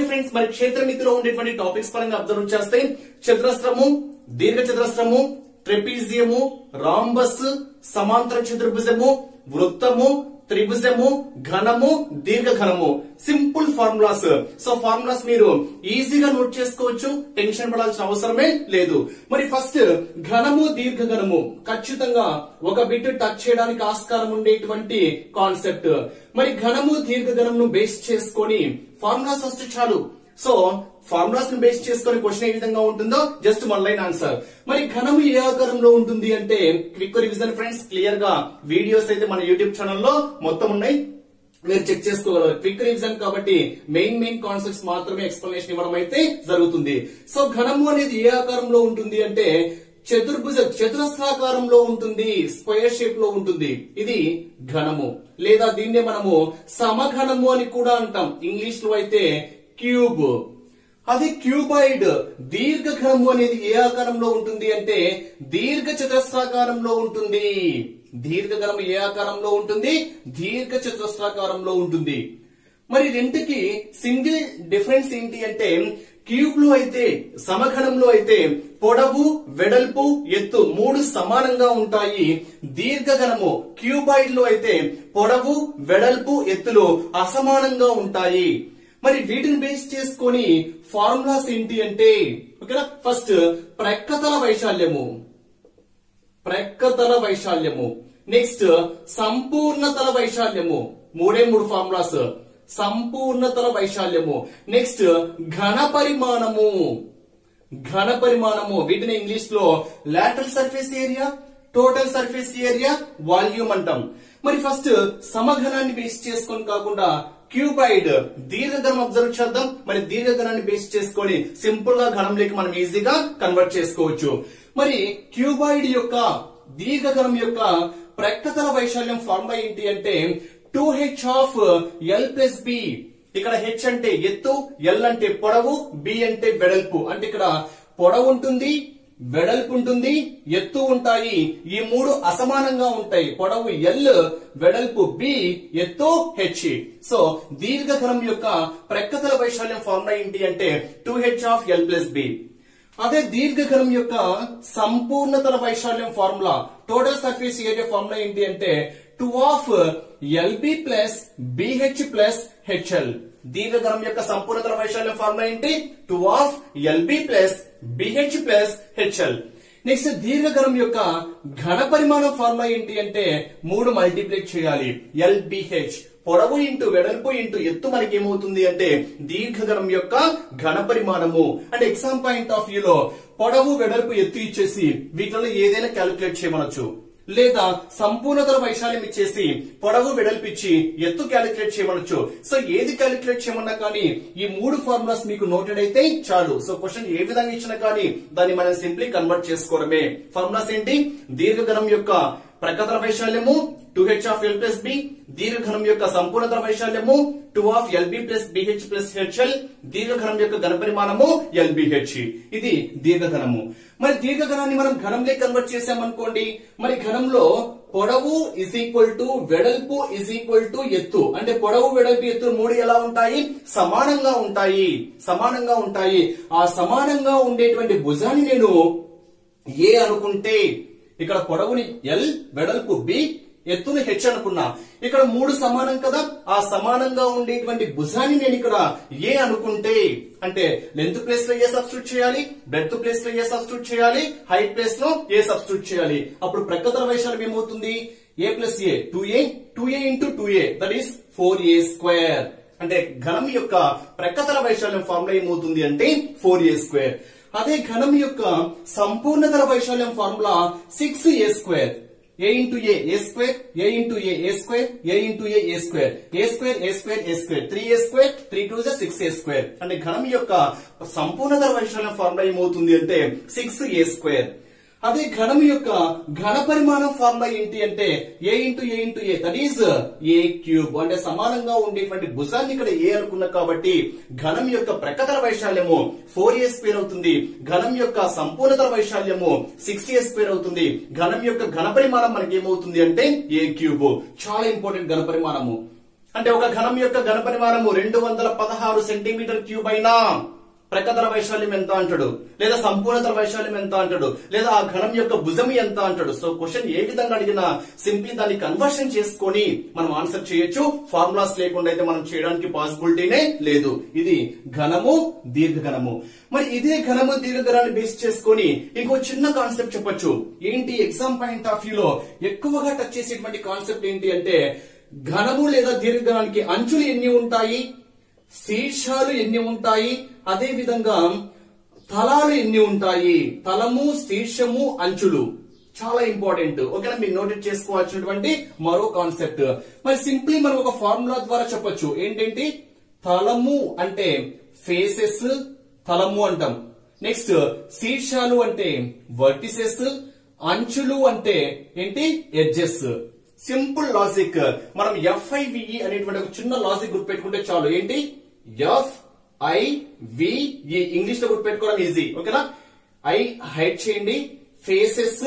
Friends మరి క్షేత్రమితిలో ఉండేటువంటి topics పరంగా అబ్జర్వ్ చేస్తే చతురస్రము, దీర్ఘ చతురస్రము, ట్రెపీజియము, రాంబస్, సమాంతర చతుర్భుజము, వృత్తము, త్రిభుజము, ఘనము, దీర్ఘ ఘనము. Simple formulas. సో ఫార్ములాస్ మీరు ఈజీగా నోట్ చేసుకోవచ్చు, టెన్షన్ పడాల్సిన అవసరమే లేదు. మరి ఫస్ట్ ఘనము, దీర్ఘ ఘనము ఖచ్చితంగా ఒక బిట్ టచ్ చేయడానికి ఆస్కారం ఉండేటువంటి కాన్సెప్ట్. మరి ఘనము, దీర్ఘ ఘనమును బేస్ చేసుకొని ఫార్ములాస్ వస్తే చాలు. సో ఫార్ములాస్ ను బేస్ చేసుకుని క్వశ్చన్ ఏ విధంగా ఉంటుందో జస్ట్ వన్ లైన్ ఆన్సర్. మరి ఘనము ఏ ఆకారంలో ఉంటుంది అంటే క్విక్ రివిజన్ ఫ్రెండ్స్, క్లియర్ గా వీడియోస్ అయితే మన యూట్యూబ్ ఛానల్లో మొత్తం ఉన్నాయి, మీరు చెక్ చేసుకోగలరు. క్విక్ రివిజన్ కాబట్టి మెయిన్ కాన్సెప్ట్స్ మాత్రమే ఎక్స్ప్లెనేషన్ ఇవ్వడం అయితే జరుగుతుంది. సో ఘనము అనేది ఏ ఆకారంలో ఉంటుంది అంటే చతురస్రాకారంలో ఉంటుంది, స్క్వేర్ షేప్ లో ఉంటుంది. ఇది ఘనము, లేదా దీన్నే మనము సమఘనము అని కూడా అంటాం. ఇంగ్లీష్ లో అయితే క్యూబ్. అది క్యూబాయిడ్. దీర్ఘ ఘనము అనేది ఏ ఆకారంలో ఉంటుంది అంటే దీర్ఘ చతురస్రాకారంలో ఉంటుంది. దీర్ఘ ఘనము ఏ ఆకారంలో ఉంటుంది? దీర్ఘ చతురస్రాకారంలో ఉంటుంది. మరి రెండుకి సింగిల్ డిఫరెన్స్ ఏంటి అంటే క్యూబ్ లో అయితే, సమఘనంలో అయితే పొడవు, వెడల్పు, ఎత్తు మూడు సమానంగా ఉంటాయి. దీర్ఘ ఘనము క్యూబాయిడ్ లో అయితే పొడవు, వెడల్పు, ఎత్తులు అసమానంగా ఉంటాయి. మరి వీటిని బేస్ చేసుకొని ఫార్ములాస్ ఏంటి అంటే ఓకేనా, ఫస్ట్ ప్రక్కతల వైశాల్యము, ప్రక్కతల వైశాల్యము, నెక్స్ట్ సంపూర్ణతల వైశాల్యము, మూడు ఫార్ములాస్. సంపూర్ణతల వైశాల్యము, నెక్స్ట్ ఘన పరిమాణము, ఘన పరిమాణము వీటిని ఇంగ్లీష్ లో lateral surface area, total surface area, volume అంటాం. మరి ఫస్ట్ సమఘనాన్ని బేస్ చేసుకొని కాకుండా క్యూబాయిడ్ దీర్ఘఘనం అబ్జర్వ్ చేద్దాం. మరి దీర్ఘఘనాన్ని బేస్ చేసుకొని సింపుల్ గా ఘనంలోకి మనం ఈజీగా కన్వర్ట్ చేసుకోవచ్చు. మరి క్యూబాయిడ్ యొక్క దీర్ఘఘనం యొక్క ప్రక్కతల వైశాల్యం ఫార్ములా ఏంటి అంటే 2h of L plus B. ఇక్కడ h అంటే ఎత్తు, L అంటే పొడవు, B అంటే వెడల్పు. అంటే ఇక్కడ పొడవు ఉంటుంది, వెడల్పు ఉంటుంది, ఎత్తు ఉంటాయి. ఈ మూడు అసమానంగా ఉంటాయి. పొడవు L, వెడల్పు B, ఎత్తు H. సో దీర్ఘఘనం యొక్క ప్రక్కతల వైశాల్యం ఫార్ములా ఏంటి అంటే 2h of L plus B. అదే దీర్ఘఘనం యొక్క సంపూర్ణతల వైశాల్యం formula, total surface area formula ఏంటి అంటే 2 of LB plus BH plus HL. దీర్ఘఘనం యొక్క సంపూర్ణతల వైశాల్యం ఫార్ములా ఏంటి 2 of LB plus BH plus HL. Next దీర్ఘఘనం యొక్క ఘన పరిమాణం ఫార్ములా ఏంటి అంటే 3 మల్టిప్లై చేయాలి. LBH పొడవు ఇంటూ వెడల్పు ఇంటూ ఎత్తు మనకి ఏమవుతుంది అంటే దీర్ఘఘనం యొక్క ఘన పరిమాణము. అంటే ఎగ్జామ్ పాయింట్ ఆఫ్ వ్యూ లో పొడవు, వెడల్పు, ఎత్తు ఇచ్చేసి వీటిలో ఏదైనా క్యాలిక్యులేట్ చేయమనొచ్చు, లేదా సంపూర్ణతల వైశాల్యం ఇచ్చేసి పొడవు, వెడల్పు ఇచ్చి ఎత్తు క్యాలిక్యులేట్ చేయమనొచ్చు. సో ఏది క్యాలిక్యులేట్ చేయమన్నా కానీ ఈ మూడు ఫార్ములాస్ మీకు నోటెడ్ అయితే చాలు. సో క్వశ్చన్ ఏ విధంగా ఇచ్చినా కానీ దాన్ని మనం సింప్లీ కన్వర్ట్ చేసుకోవడమే. ఫార్ములాస్ ఏంటి? దీర్ఘఘనం యొక్క ప్రక్కతల వైశాల్యము 2h of L plus B, దీర్ఘఘనం యొక్క సంపూర్ణతల వైశాల్యము 2 of LB plus BH plus HL, దీర్ఘఘనం యొక్క ఘన పరిమాణము LBH. ఇది దీర్ఘఘనము. మరి దీర్ఘఘనాన్ని మనం ఘనంలో కన్వర్ట్ చేసామనుకోండి, మరి ఘనంలో పొడవు ఇజ్ ఈక్వల్ టు వెడల్పు ఇజ్ ఈక్వల్ టు ఎత్తు. అంటే పొడవు, వెడల్పు, ఎత్తు మూడు ఎలా ఉంటాయి? సమానంగా ఉంటాయి, సమానంగా ఉంటాయి. ఆ సమానంగా ఉండేటువంటి భుజాన్ని నేను ఏ అనుకుంటే ఇక్కడ పొడవుని L, వెడల్పు B, ఎత్తుని H అనుకున్నా. ఇక్కడ మూడు సమానం కదా, ఆ సమానంగా ఉండేటువంటి భుజాన్ని నేను ఇక్కడ ఏ అనుకుంటే అంటే లెంత్ ప్లేస్ లో ఏ సబ్స్టిట్యూట్ చేయాలి, బ్రెడ్త్ ప్లేస్ లో ఏ సబ్స్టిట్యూట్ చేయాలి, హైట్ ప్లేస్ లో ఏ సబ్స్టిట్యూట్ చేయాలి. అప్పుడు ప్రక్కతల వైశాల్యం ఏమవుతుంది? A plus A 2A into 2A that is 4A square. అంటే ఘనం యొక్క ప్రక్కతల వైశాల్యం ఫార్ములా ఏమవుతుంది అంటే 4A స్క్వేర్. అదే ఘనం యొక్క సంపూర్ణతల వైశాల్యం formula 6A square. A into A square, A into A square, A into A square, A square, A square, A square, 3A square, 3 2 6A square. అంటే ఘనం యొక్క సంపూర్ణతల వైశాల్యం ఫార్ములా ఏమవుతుంది అంటే 6A స్క్వేర్. అదే ఘనం యొక్క ఘన పరిమాణం ఫార్ములా ఏంటి అంటే A into A that is A cube. అంటే సమానంగా ఉండేటువంటి భుజాన్ని ఇక్కడ A అనుకున్నా కాబట్టి ఘనం యొక్క ప్రక్కతల వైశాల్యము 4A స్క్వేర్ అవుతుంది. ఘనం యొక్క సంపూర్ణతల వైశాల్యము 6A స్క్వేర్ అవుతుంది. ఘనం యొక్క ఘన పరిమాణం మనకి ఏమవుతుంది అంటే A క్యూబ్. చాలా ఇంపార్టెంట్ ఘన పరిమాణము. అంటే ఒక ఘనం యొక్క ఘన పరిమాణము 216 సెంటీమీటర్ క్యూబ్ అయినా ప్రకతల వైశాల్యం ఎంత అంటాడు, లేదా సంపూర్ణతల వైశాల్యం ఎంత అంటాడు, లేదా ఆ ఘనం యొక్క భుజము ఎంత అంటాడు. సో క్వశ్చన్ ఏ విధంగా అడిగినా సింప్లీ దాన్ని కన్వర్షన్ చేసుకొని మనం ఆన్సర్ చేయొచ్చు. ఫార్ములాస్ లేకుండా అయితే మనం చేయడానికి పాసిబిలిటీనే లేదు. ఇది ఘనము దీర్ఘఘనము. మరి ఇదే ఘనము దీర్ఘఘనాన్ని బేస్ చేసుకొని ఇంకో చిన్న కాన్సెప్ట్ చెప్పొచ్చు. ఏంటి ఎగ్జామ్ పాయింట్ ఆఫ్ వ్యూ లో ఎక్కువగా టచ్ చేసేటువంటి కాన్సెప్ట్ ఏంటి అంటే ఘనము లేదా దీర్ఘఘనానికి అంచులు ఎన్ని ఉంటాయి, శీర్షాలు ఎన్ని ఉంటాయి, అదే విధంగా తలాలు ఎన్ని ఉంటాయి. తలము, శీర్షము, అంచులు చాలా ఇంపార్టెంట్. ఓకేనా, మీరు నోటెడ్ చేసుకోవాల్సినటువంటి మరో కాన్సెప్ట్. మరి సింప్లీ మనం ఒక ఫార్ములా ద్వారా చెప్పొచ్చు. ఏంటంటే తలము అంటే ఫేసెస్, తలము అంటాం. నెక్స్ట్ శీర్షాలు అంటే వర్టిసెస్, అంచులు అంటే ఏంటి ఎడ్జెస్. Simple logic. మనం FIVE అనేటువంటి ఒక చిన్న లాజిక్ గుర్తుపెట్టుకుంటే చాలు. ఏంటి FIVE ఇంగ్లీష్ లో గుర్తుపెట్టుకోవడం ఈజీ. ఓకేనా, ఐ హైడ్ చేయండి, faces,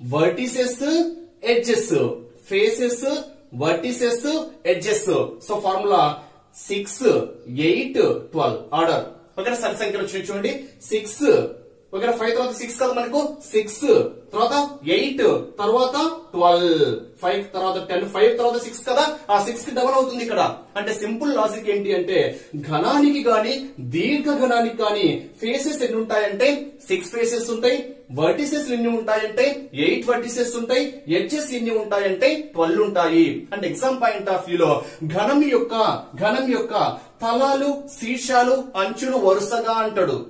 vertices, edges. Faces, vertices, edges. So formula 6, 8, 12 order. ఓకేనా, సరి సంఖ్యలు వచ్చినాయి చూడండి. 6 ఓకేనా, 5 తర్వాత 6 కదా మనకు. 6 తర్వాత 8 తర్వాత 12, 5 తర్వాత 10, 5 తర్వాత 6 కదా. ఆ 6 కి డబల్ అవుతుంది ఇక్కడ. అంటే సింపుల్ లాజిక్ ఏంటి అంటే ఘనానికి గాని దీర్ఘ ఘనానికి గాని ఫేసెస్ ఎన్ని ఉంటాయంటే 6 ఫేసెస్ ఉంటాయి. వర్టిసెస్ ఎన్ని ఉంటాయంటే 8 వర్టిసెస్ ఉంటాయి. ఎడ్జెస్ ఎన్ని ఉంటాయంటే 12 ఉంటాయి. అంటే ఎగ్జామ్ పాయింట్ ఆఫ్ వ్యూ లో ఘనం యొక్క తలాలు, శీర్షాలు, అంచులు వరుసగా అంటాడు.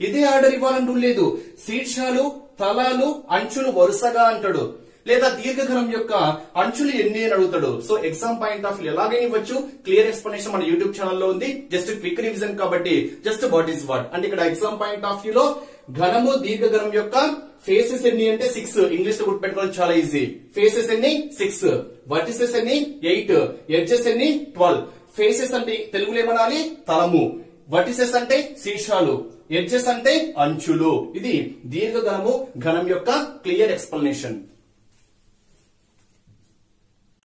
ఇదే ఆర్డర్ ఇవ్వాలని రూల్ లేదు. శీర్షాలు, తలాలు, అంచులు వరుసగా అంటాడు. లేదా దీర్ఘఘనం యొక్క అంచులు ఎన్ని అని అడుగుతాడు. So exam point of view ఎలాగైనా ఇవ్వచ్చు. క్లియర్ ఎక్స్ప్లెనేషన్ మన యూట్యూబ్ ఛానల్లో ఉంది. జస్ట్ క్విక్ రివిజన్ కాబట్టి జస్ట్ వాట్ ఈస్ వాట్ అంటే ఇక్కడ ఎగ్జామ్ పాయింట్ ఆఫ్ వ్యూ లో ఘనము దీర్ఘఘనం యొక్క ఫేసెస్ ఎన్ని అంటే 6. ఇంగ్లీష్ లో గుర్తుపెట్టుకోవడం చాలా ఈజీ. ఫేసెస్ ఎన్ని 6, వర్టిసెస్ ఎన్ని 8, ఎడ్జెస్ ఎన్ని 12. ఫేసెస్ అంటే తెలుగులో ఏమనాలి తలము, వర్టిసెస్ అంటే శీర్షాలు, ఎడ్జెస్ అంటే అంచులు. ఇది దీర్ఘఘనము ఘనం యొక్క క్లియర్ ఎక్స్ప్లెనేషన్.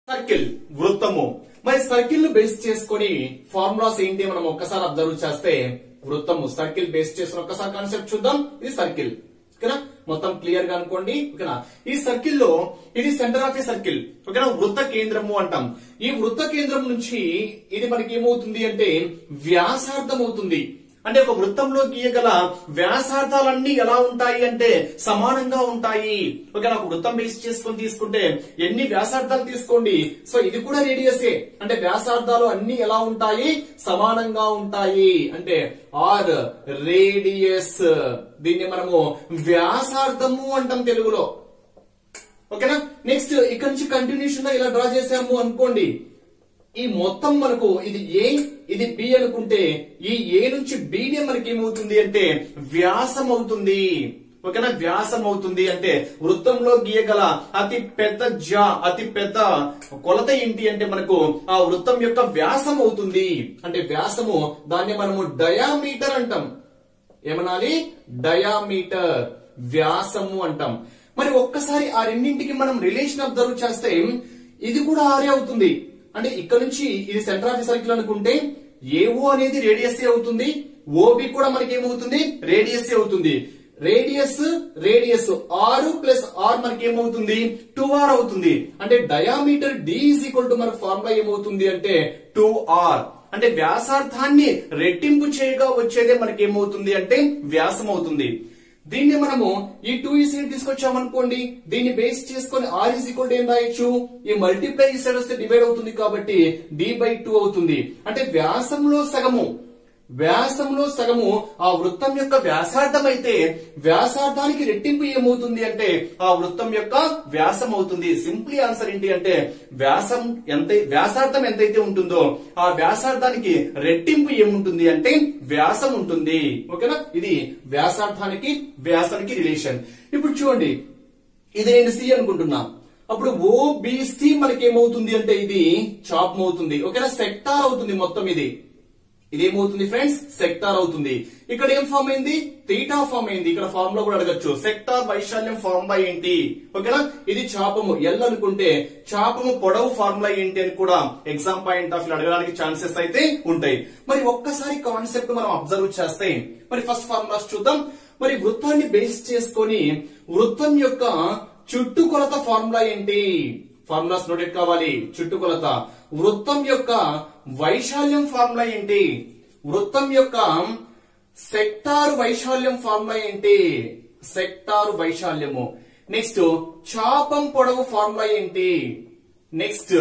సర్కిల్ వృత్తము. మరి సర్కిల్ ను బేస్ చేసుకుని ఫార్ములాస్ ఏంటి మనం ఒక్కసారి అబ్జర్వ్ చేస్తే వృత్తము సర్కిల్ బేస్ చేసుకుని ఒక్కసారి కాన్సెప్ట్ చూద్దాం. ఇది సర్కిల్. ఓకేనా, మొత్తం క్లియర్ గా అనుకోండి. ఓకేనా, ఈ సర్కిల్ లో ఇది సెంటర్ ఆఫ్ ఏ సర్కిల్. ఓకేనా, వృత్త కేంద్రము అంటాం. ఈ వృత్త కేంద్రం నుంచి ఇది మనకి ఏమవుతుంది అంటే వ్యాసార్థం అవుతుంది. అంటే ఒక వృత్తంలో గీయగల వ్యాసార్థాలన్నీ ఎలా ఉంటాయి అంటే సమానంగా ఉంటాయి. ఓకేనా, ఒక వృత్తం బేస్ చేసుకుని తీసుకుంటే ఎన్ని వ్యాసార్థాలు తీసుకోండి. సో ఇది కూడా రేడియసే. అంటే వ్యాసార్థాలు అన్ని ఎలా ఉంటాయి సమానంగా ఉంటాయి. అంటే ఆర్ రేడియస్. దీన్ని మనము వ్యాసార్థము అంటాం తెలుగులో. ఓకేనా, నెక్స్ట్ ఇక్కడ నుంచి కంటిన్యూషన్ గా ఇలా డ్రా చేసాము అనుకోండి. ఈ మొత్తం మనకు ఇది ఏ, ఇది బి అనుకుంటే ఈ ఏ నుంచి బినే మనకి ఏమవుతుంది అంటే వ్యాసం అవుతుంది. ఓకేనా, వ్యాసం అవుతుంది. అంటే వృత్తంలో గీయగల అతి పెద్ద కొలత ఏంటి అంటే మనకు ఆ వృత్తం యొక్క వ్యాసం అవుతుంది. అంటే వ్యాసము దాన్ని మనము డయామీటర్ అంటాం. ఏమనాలి డయామీటర్, వ్యాసము అంటాం. మరి ఒక్కసారి ఆ రెండింటికి మనం రిలేషన్ అబ్జర్వ్ చేస్తే ఇది కూడా ఆరే అవుతుంది. అంటే ఇక్కడ నుంచి ఇది సెంటర్ ఆఫ్ సర్కిల్ అనుకుంటే ఏఓ అనేది రేడియస్ అవుతుంది. ఓబి కూడా మనకి ఏమవుతుంది రేడియస్ అవుతుంది. రేడియస్ 6 ప్లస్ ఆర్ మనకి ఏమవుతుంది 2r అవుతుంది. అంటే diameter D is equal to మన ఫార్ములా ఏమవుతుంది అంటే 2r. అంటే వ్యాసార్థాన్ని రెట్టింపు చేయగా వచ్చేదే మనకి ఏమవుతుంది అంటే వ్యాసం అవుతుంది. దీన్ని మనము ఈ 2 ని తీసుకొచ్చామనుకోండి. దీన్ని బేస్ చేసుకొని r ఈజ్ ఈక్వల్ టు ఏం రాయొచ్చు, ఈ మల్టిప్లై ఈ సైడ్ వస్తే డివైడ్ అవుతుంది కాబట్టి d/2 అవుతుంది. అంటే వ్యాసంలో సగము ఆ వృత్తం యొక్క వ్యాసార్థం అయితే వ్యాసార్థానికి రెట్టింపు ఏమవుతుంది అంటే ఆ వృత్తం యొక్క వ్యాసం అవుతుంది. సింప్లీ ఆన్సర్ ఏంటి అంటే వ్యాసార్థం ఎంతైతే ఉంటుందో ఆ వ్యాసార్థానికి రెట్టింపు ఏముంటుంది అంటే వ్యాసం ఉంటుంది. ఓకేనా, ఇది వ్యాసానికి రిలేషన్. ఇప్పుడు చూడండి, ఇది నేను సి అనుకుంటున్నా. అప్పుడు ఓబిసి మనకి ఏమవుతుంది అంటే ఇది చాప్ అవుతుంది. ఓకేనా, సెక్టార్ అవుతుంది మొత్తం. ఇదేమవుతుంది ఫ్రెండ్స్, సెక్టార్ అవుతుంది. ఇక్కడ ఏం ఫామ్ అయింది, థీటా ఫామ్ అయింది. ఇక్కడ ఫార్ములా కూడా అడగచ్చు, సెక్టార్ వైశాల్యం ఫార్ములా ఏంటి, ఓకేనా. ఇది చాపము ఎల్ అనుకుంటే చాపము పొడవు ఫార్ములా ఏంటి అని కూడా ఎగ్జామ్ పాయింట్ ఆఫ్ వ్యూ అడగడానికి ఛాన్సెస్ అయితే ఉంటాయి. మరి ఒక్కసారి కాన్సెప్ట్ మనం అబ్జర్వ్ చేస్తే మరి ఫస్ట్ ఫార్ములాస్ చూద్దాం. మరి వృత్తాన్ని బేస్ చేసుకొని వృత్తం యొక్క చుట్టుకొలత ఫార్ములా ఏంటి, ఫార్ములాస్ నోటెడ్ కావాలి. చుట్టుకొలత, వృత్తం యొక్క వైశాల్యం ఫార్ములా ఏంటి, వృత్తం యొక్క సెక్టార్ వైశాల్యం ఫార్ములా ఏంటి, సెక్టార్ వైశాల్యము. నెక్స్ట్ చాపం పొడవు ఫార్ములా ఏంటి. నెక్స్ట్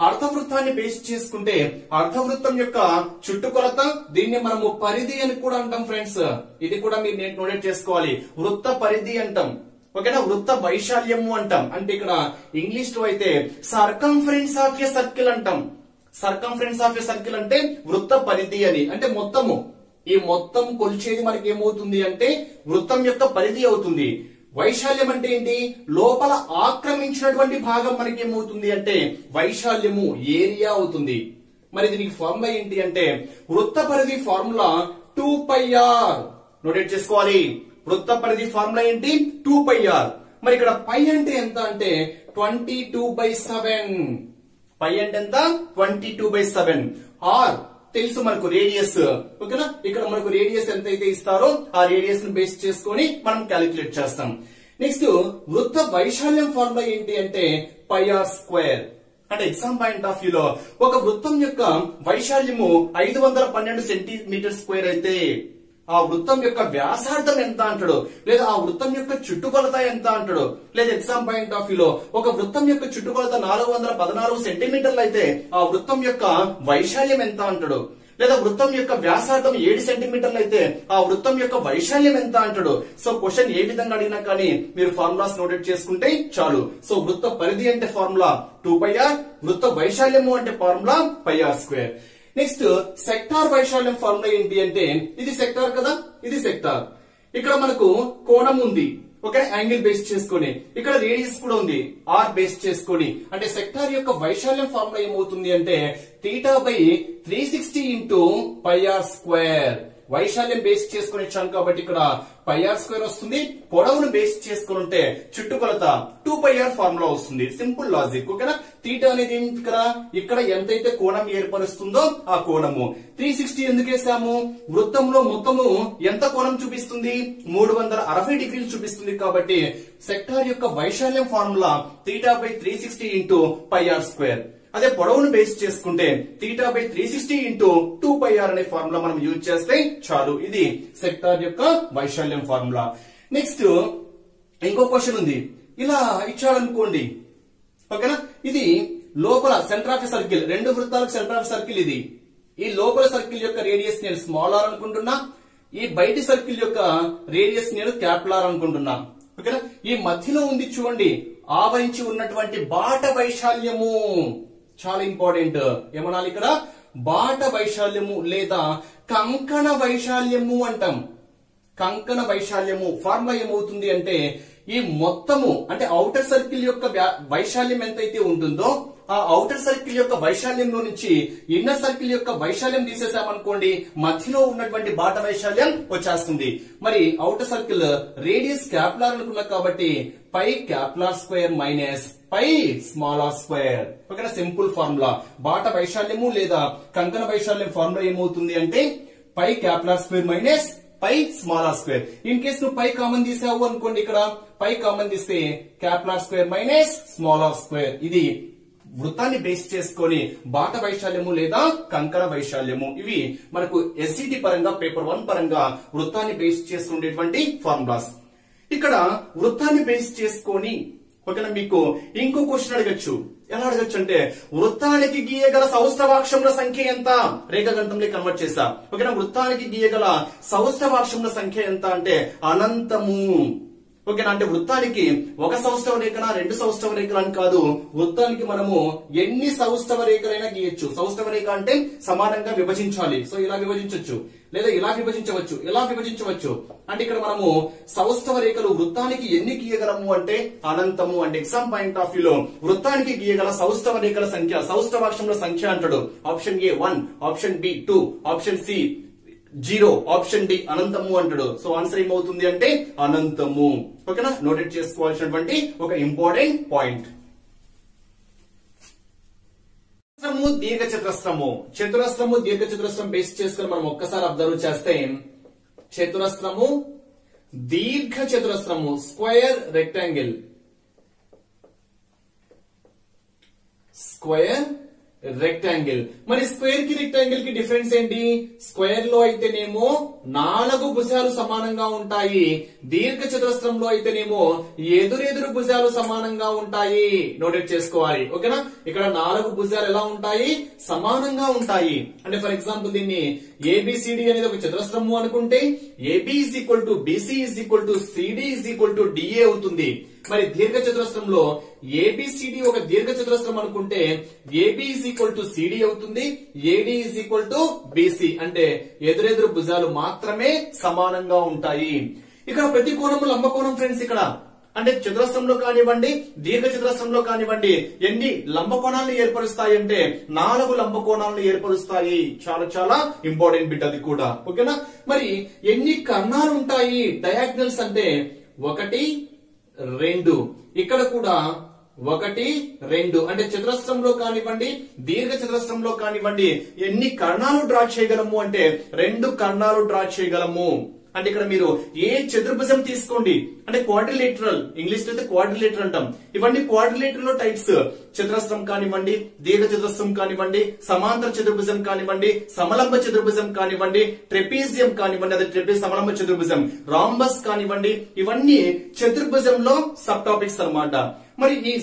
అర్ధవృత్తాన్ని బేస్ చేసుకుంటే అర్ధవృత్తం యొక్క చుట్టుకొలత, దీన్ని మనము పరిధి అని కూడా అంటాం ఫ్రెండ్స్. ఇది కూడా మీరు నోటెడ్ చేసుకోవాలి, వృత్త పరిధి అంటాం, ఓకేనా. వృత్త వైశాల్యము అంటాం. అంటే ఇక్కడ ఇంగ్లీష్ లో అయితే సర్కంఫరెన్స్ ఆఫ్ ఎ సర్కిల్ అంటాం. సర్కంఫరెన్స్ ఆఫ్ ఎ సర్కిల్ అంటే వృత్త పరిధి అని, అంటే మొత్తము, ఈ మొత్తం కొలిచేది మనకి ఏమవుతుంది అంటే వృత్తం యొక్క పరిధి అవుతుంది. వైశాల్యం అంటే ఏంటి, లోపల ఆక్రమించినటువంటి భాగం మనకి ఏమవుతుంది అంటే వైశాల్యము, ఏరియా అవుతుంది. మరి దీనికి ఫార్ములా ఏంటి అంటే వృత్త పరిధి ఫార్ములా 2πr. నోటెడ్ చేసుకోవాలి. వృత్త పరిధి ఫార్ములా ఏంటి, 2πr. మరి ఇక్కడ పై అంటే ఎంత అంటే 22/7. పై అంటే ఎంత, 22/7. ఆర్ తెలుసు మనకు రేడియస్, ఓకేనా. ఇక్కడ మనకు రేడియస్ ఎంత అయితే ఇస్తారో ఆ రేడియస్ ని బేస్ చేసుకొని మనం క్యాలిక్యులేట్ చేస్తాం. నెక్స్ట్ వృత్త వైశాల్యం ఫార్ములా ఏంటి అంటే πr². అంటే ఎగ్జామ్ పాయింట్ ఆఫ్ వ్యూ లో ఒక వృత్తం యొక్క వైశాల్యము 512 సెంటీమీటర్ స్క్వేర్ అయితే ఆ వృత్తం యొక్క వ్యాసార్థం ఎంత అంటాడు, లేదా ఆ వృత్తం యొక్క చుట్టుకొలత ఎంత అంటాడు. లేదా ఎగ్జామ్ పాయింట్ ఆఫ్ వ్యూ లో ఒక వృత్తం యొక్క చుట్టుకొలత 414 సెంటీమీటర్లు అయితే ఆ వృత్తం యొక్క వైశాల్యం ఎంత అంటాడు. లేదా వృత్తం యొక్క వ్యాసార్థం 7 సెంటీమీటర్లు అయితే ఆ వృత్తం యొక్క వైశాల్యం ఎంత అంటాడు. సో క్వశ్చన్ ఏ విధంగా అడిగినా కానీ మీరు ఫార్ములాస్ నోటెడ్ చేసుకుంటే చాలు. సో వృత్త పరిధి అంటే ఫార్ములా 2πr, వృత్త వైశాల్యము అంటే ఫార్ములా πr². నెక్స్ట్ సెక్టార్ వైశాల్యం ఫార్ములా ఏంటి అంటే ఇది సెక్టార్ కదా, ఇది సెక్టార్. ఇక్కడ మనకు కోణం ఉంది, ఓకే, యాంగిల్ బేస్ చేసుకొని. ఇక్కడ రేడియస్ కూడా ఉంది, ఆర్ బేస్ చేసుకొని. అంటే సెక్టార్ యొక్క వైశాల్యం ఫార్ములా ఏమవుతుంది అంటే θ/360 × πr². వైశాల్యం బేస్ చేసుకుని ఇచ్చాను కాబట్టి ఇక్కడ πr² వస్తుంది. పొడవును బేస్ చేసుకుని ఉంటే చుట్టుకొలత 2πr ఫార్ములా వస్తుంది. సింపుల్ లాజిక్, ఓకేనా. తీటా అనేది ఇక్కడ ఎంతైతే కోణం ఏర్పరుస్తుందో ఆ కోణము. 360 ఎందుకు వేసాము, వృత్తంలో మొత్తము ఎంత కోణం చూపిస్తుంది, 360 డిగ్రీలు చూపిస్తుంది. కాబట్టి సెక్టార్ యొక్క వైశాల్యం ఫార్ములా θ/360 × πr². అదే పొడవును బేస్ చేసుకుంటే θ/360 × 2πr అనే ఫార్ములా మనం యూజ్ చేస్తే చాలు. ఇది సెక్టార్ యొక్క వైశాల్యం ఫార్ములా. నెక్స్ట్ ఇంకో క్వశ్చన్ ఉంది, ఇలా ఇచ్చాడనుకోండి, ఓకేనా. ఇది లోపల సెంటర్ ఆఫ్ సర్కిల్, రెండు వృత్తాలకు సెంటర్ ఆఫ్ సర్కిల్ ఇది. ఈ లోపల సర్కిల్ యొక్క రేడియస్ నేను స్మాల్ ఆర్ అనుకుంటున్నా, ఈ బయటి సర్కిల్ యొక్క రేడియస్ నేను క్యాపిటల్ ఆర్ అనుకుంటున్నా, ఓకేనా. ఈ మధ్యలో ఉంది చూడండి, ఆవరించి ఉన్నటువంటి బాట వైశాల్యము చాలా ఇంపార్టెంట్. ఏమనాలి ఇక్కడ, బాట వైశాల్యము లేదా కంకణ వైశాల్యము అంటాం. కంకణ వైశాల్యము ఫార్ములా ఏమవుతుంది అంటే ఈ మొత్తము అంటే ఔటర్ సర్కిల్ యొక్క వైశాల్యం ఎంతైతే ఉంటుందో ఆ ఔటర్ సర్కిల్ యొక్క వైశాల్యంలో నుంచి ఇన్నర్ సర్కిల్ యొక్క వైశాల్యం తీసేసామనుకోండి, మధ్యలో ఉన్నటువంటి బాట వైశాల్యం వచ్చేస్తుంది. మరి outer circle radius capital R అనుకున్నా కాబట్టి π² మైనస్ πr². ఓకేనా, సింపుల్ ఫార్ములా. బాట వైశాల్యము లేదా కంకణ వైశాల్యం ఫార్ములా ఏమవుతుంది అంటే π² మైనస్ πr². ఇన్ కేస్ నువ్వు పై కామన్ తీసావు అనుకోండి, ఇక్కడ పై కామన్ తీస్తే R² మైనస్ r². ఇది వృత్తాన్ని బేస్ చేసుకొని బాట వైశాల్యము లేదా కంకణ వైశాల్యము, ఇవి మనకు ఎస్సిటి పరంగా పేపర్ 1 పరంగా వృత్తాన్ని బేస్ చేసుకునేటువంటి ఫార్ములాస్. ఇక్కడ వృత్తాన్ని బేస్ చేసుకొని ఓకేనా మీకు ఇంకో క్వశ్చన్ అడగచ్చు. ఎలా అడగచ్చు అంటే వృత్తానికి గీయగల సౌష్ఠవాక్షముల సంఖ్య ఎంత, రేఖాగణితంలో కన్వర్ట్ చేసా. ఓకేనా, వృత్తానికి గీయగల సౌష్ఠవాక్షముల సంఖ్య ఎంత అంటే అనంతము. ఓకేనా, అంటే వృత్తానికి ఒక సౌష్ఠవ రేఖన, రెండు సౌష్ఠవ రేఖలు అని కాదు, వృత్తానికి మనము ఎన్ని సౌష్ఠవ రేఖలైనా గీయొచ్చు. సౌష్ఠవ రేఖ అంటే సమానంగా విభజించాలి. సో ఇలా విభజించవచ్చు, లేదా ఇలా విభజించవచ్చు, ఇలా విభజించవచ్చు. అంటే ఇక్కడ మనము సౌష్ఠవ రేఖలు వృత్తానికి ఎన్ని గీయగలము అంటే అనంతము. అంటే ఎగ్జామ్ పాయింట్ ఆఫ్ వ్యూ లో వృత్తానికి గీయగల సౌష్ఠవ రేఖల సంఖ్య, సౌష్ఠవాక్షముల సంఖ్య అంటాడు. Option A 1, option B 2, option C 0, option D అనంతము అంటాడు. సో ఆన్సర్ ఏమవుతుంది అంటే అనంతము. ఓకేనా, నోటెడ్ చేసుకోవాల్సినటువంటి ఒక ఇంపార్టెంట్ పాయింట్. దీర్ఘ చతురస్రము, చతురస్రము దీర్ఘ చతురస్రం బేస్ చేసుకుని మనం ఒక్కసారి అబ్జర్వ్ చేస్తే, చతురస్రము దీర్ఘ చతురస్రము, స్క్వేర్ రెక్టాంగిల్, స్క్వేర్ రెక్టాంగిల్. మరి స్క్వేర్ కి రెక్టాంగిల్ కి డిఫరెన్స్ ఏంటి? స్క్వేర్ లో అయితేనేమో 4 భుజాలు సమానంగా ఉంటాయి, దీర్ఘ చతురస్రంలో అయితేనేమో ఎదురెదురు భుజాలు సమానంగా ఉంటాయి. నోటెడ్ చేసుకోవాలి. ఓకేనా, ఇక్కడ 4 భుజాలు ఎలా ఉంటాయి? సమానంగా ఉంటాయి. అంటే ఫర్ ఎగ్జాంపుల్ దీన్ని ఏబిసిడి అనేది ఒక చతురస్రము అనుకుంటే AB is equal to BC is equal to CD is equal to DA అవుతుంది. మరి దీర్ఘ చతురస్రంలో ఏబిసిడి ఒక దీర్ఘ చతురస్రం అనుకుంటే AB is equal to CD అవుతుంది, AD is equal to BC. అంటే ఎదురెదురు భుజాలు మాత్రమే సమానంగా ఉంటాయి. ఇక్కడ ప్రతి కోణము లంబకోణం ఫ్రెండ్స్. ఇక్కడ అంటే చతురస్రంలో కానివ్వండి, దీర్ఘ చతురస్రంలో కానివ్వండి, ఎన్ని లంబకోణాలను ఏర్పరుస్తాయి అంటే 4 లంబకోణాలను ఏర్పరుస్తాయి. చాలా చాలా ఇంపార్టెంట్ బిట్ అది కూడా. ఓకేనా, మరి ఎన్ని కర్ణాలు ఉంటాయి? డయాగ్నల్స్ అంటే 1, 2. ఇక్కడ కూడా 1, 2. అంటే చతురస్రంలో కానివ్వండి, దీర్ఘ చతురస్రంలో కానివ్వండి ఎన్ని కర్ణాలు డ్రా చేయగలము అంటే 2 కర్ణాలు డ్రా చేయగలము. అంటే ఇక్కడ మీరు ఏ చతుర్భుజం తీసుకోండి, అంటే క్వాడ్రిలేటరల్, ఇంగ్లీష్ లో అయితే క్వాడ్రిలేటర్ అంటాం. ఇవన్నీ క్వాడ్రిలేటర్ లో టైప్స్. చతురస్రం కానివ్వండి, దీర్ఘ చతురస్రం కానివ్వండి, సమాంతర చతుర్భుజం కానివ్వండి, సమలంబ చతుర్భుజం కానివ్వండి, ట్రెపీజియం కానివ్వండి, అదే ట్రెపీజ్ సమలంబ చతుర్భుజం, రాంబస్ కానివ్వండి, ఇవన్నీ చతుర్భుజంలో సబ్ టాపిక్స్ అన్నమాట. మరి ఈ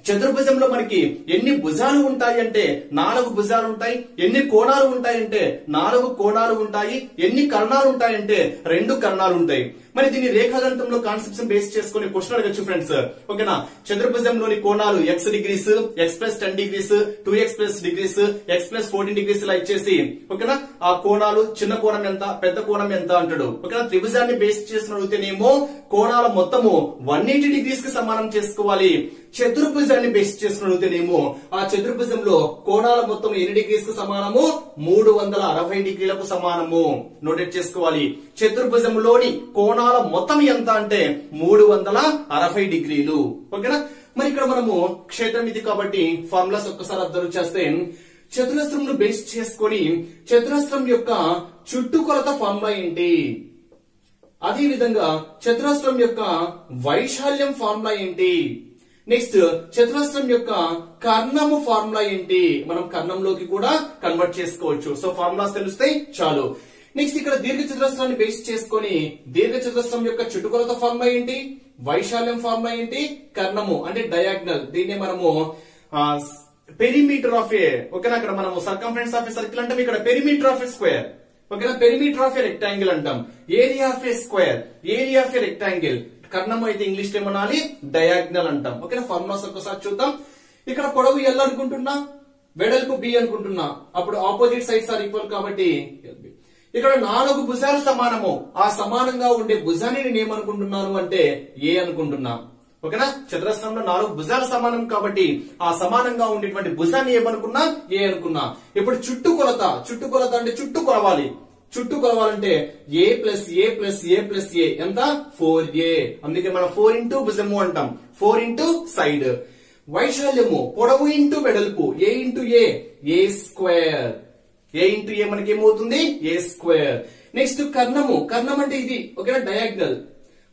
చతుర్భుజంలో మనకి ఎన్ని భుజాలు ఉంటాయి అంటే 4 భుజాలు ఉంటాయి. ఎన్ని కోణాలు ఉంటాయంటే 4 కోణాలు ఉంటాయి. ఎన్ని కర్ణాలు ఉంటాయంటే 2 కర్ణాలు ఉంటాయి. మరి దీన్ని రేఖాగణితంలో కాన్సెప్ట్స్ బేస్ చేసుకుని క్వశ్చన్ అడగచ్చు ఫ్రెండ్స్. ఓకేనా, చతుర్భుజంలోని కోణాలు x degrees, x plus 10 degrees, 2x plus degrees, x plus 14 degrees ఇలా ఇచ్చేసి, ఓకేనా, ఆ కోణాలు చిన్న కోణం ఎంత, పెద్ద కోణం ఎంత అంటాడు. ఓకేనా, త్రిభుజాన్ని బేస్ చేసుకుని అడిగితేనేమో కోణాల మొత్తము 180 డిగ్రీస్ కి సమానం చేసుకోవాలి. చతుర్భుజాన్ని బేస్ చేసుకుని అడిగితేనేమో ఆ చతుర్భుజంలో కోణాల మొత్తం ఎన్ని డిగ్రీస్ కు సమానము? 360 డిగ్రీలకు సమానము. నోటెడ్ చేసుకోవాలి. చతుర్భుజంలోని కోణాల మొత్తం ఎంత అంటే 360 డిగ్రీలు. ఓకేనా, మరి ఇక్కడ మనము క్షేత్రమితి కాబట్టి ఫార్ములాస్ ఒక్కసారి అబ్జర్వ్ చేస్తే, చతురస్రంను బేస్ చేసుకొని చతురస్రం యొక్క చుట్టుకొలత ఫార్ములా ఏంటి, అదే విధంగా చతురస్రం యొక్క వైశాల్యం ఫార్ములా ఏంటి, నెక్స్ట్ చతురస్రం యొక్క కర్ణము ఫార్ములా ఏంటి, మనం కర్ణంలోకి కూడా కన్వర్ట్ చేసుకోవచ్చు. సో ఫార్ములాస్ తెలిస్తే చాలు. నెక్స్ట్ ఇక్కడ దీర్ఘ చతురస్రాన్ని బేస్ చేసుకొని దీర్ఘ చతురస్రం యొక్క చుట్టుకొలత ఫార్ములా ఏంటి, వైశాల్యం ఫార్ములా ఏంటి, కర్ణము అంటే డయాగ్నల్, దీన్ని మనము పెరిమీటర్ ఆఫ్ ఏ, ఓకేనా, అక్కడ మనము సర్కంఫరెన్స్ ఆఫ్ ఏ సర్కిల్ అంటాం, ఇక్కడ పెరిమీటర్ ఆఫ్ ఏ స్క్వేర్. ఓకేనా, పెరిమీటర్ ఆఫ్ ఏ రెక్టాంగిల్ అంటాం, area of a square, area of a rectangle. కర్ణం అయితే ఇంగ్లీష్ లో ఏమనాలి? డయాగ్నల్ అంటాం. ఓకేనా, ఫార్ములాస్ ఒకసారి చూద్దాం. ఇక్కడ పొడవు L అనుకుంటున్నా, వెడల్పు B అనుకుంటున్నా, అప్పుడు ఆపోజిట్ సైడ్స్ ఆర్ ఈక్వల్ కాబట్టి ఇక్కడ 4 భుజాలు సమానము. ఆ సమానంగా ఉండే భుజాన్ని నేను ఏమనుకుంటున్నాను అంటే A అనుకుంటున్నా. ఓకేనా, చతురస్రంలో 4 భుజాలు సమానం కాబట్టి ఆ సమానంగా ఉండేటువంటి భుజాన్ని ఏమనుకున్నా? A అనుకున్నా. ఇప్పుడు చుట్టుకొలత, చుట్టుకొలత అంటే చుట్టూ కొలవాలి. చుట్టూ కొలవాలంటే A plus A plus A plus A ఎంత? 4A. అందుకే మనం 4 ఇంటూ భుజము అంటాం, 4 ఇంటూ సైడ్. వైశాల్యము పొడవు ఇంటూ వెడల్పు, A into A, A square. A into A మనకి ఏమవుతుంది? A square. నెక్స్ట్ కర్ణము, కర్ణం అంటే ఇది. ఓకేనా, డయాగ్నల్.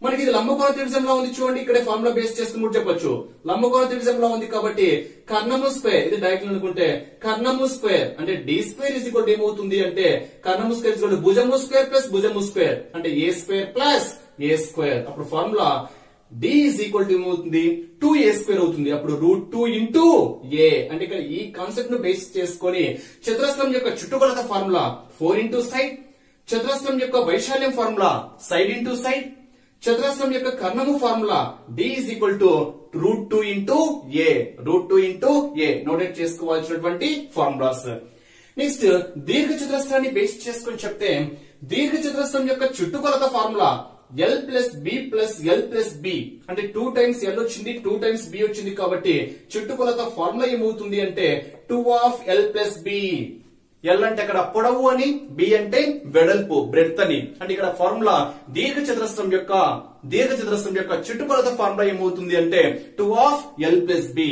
మనకి ఇది లంబకోణ త్రిభుజంలో ఉంది చూడండి, ఇక్కడే ఫార్ములా బేస్ చేసుకుని కూడా చెప్పొచ్చు. లంబకోణ త్రిభుజంలో ఉంది కాబట్టి కర్ణము స్క్వేర్, ఇది డయాగ్నల్ అనుకుంటే కర్ణము స్క్వేర్ అంటే D square is equal to ఏమవుతుంది అంటే కర్ణము స్క్వేర్ ఇస్ ఈక్వల్ టు భుజము స్క్వేర్ ప్లస్ భుజము స్క్వేర్ అంటే A square plus A square. అప్పుడు formula D is equal to ఏమవుతుంది? 2A స్క్వేర్ అవుతుంది. అప్పుడు √2 ఇంటూ A. అంటే ఇక్కడ ఈ కాన్సెప్ట్ ను బేస్ చేసుకొని చతురస్రం యొక్క చుట్టుకొలత ఫార్ములా 4 ఇంటూ సైడ్, చతురస్రం యొక్క వైశాల్యం ఫార్ములా సైడ్ ఇంటూ సైడ్, చతురస్రం యొక్క కర్ణము formula d is equal to √2 into a, √2 into a noted చేసుకోవాల్సినటువంటి ఫార్ములాస్. నెక్స్ట్ దీర్ఘ చతురస్రాన్ని బేస్ చేసుకుని చెప్తే దీర్ఘ చతురస్రం యొక్క చుట్టుకొలత formula L plus B plus L plus B అంటే 2 టైమ్స్ L వచ్చింది 2 టైమ్స్ బి వచ్చింది కాబట్టి చుట్టుకొలత ఫార్ములా ఏమవుతుంది అంటే 2 of L plus B. L అంటే అక్కడ పొడవు అని, బి అంటే వెడల్పు బ్రెడ్త్ అని. అంటే ఇక్కడ ఫార్ములా దీర్ఘ చతురస్రం యొక్క చుట్టుకొలత ఫార్ములా ఏమవుతుంది అంటే 2 of L plus B.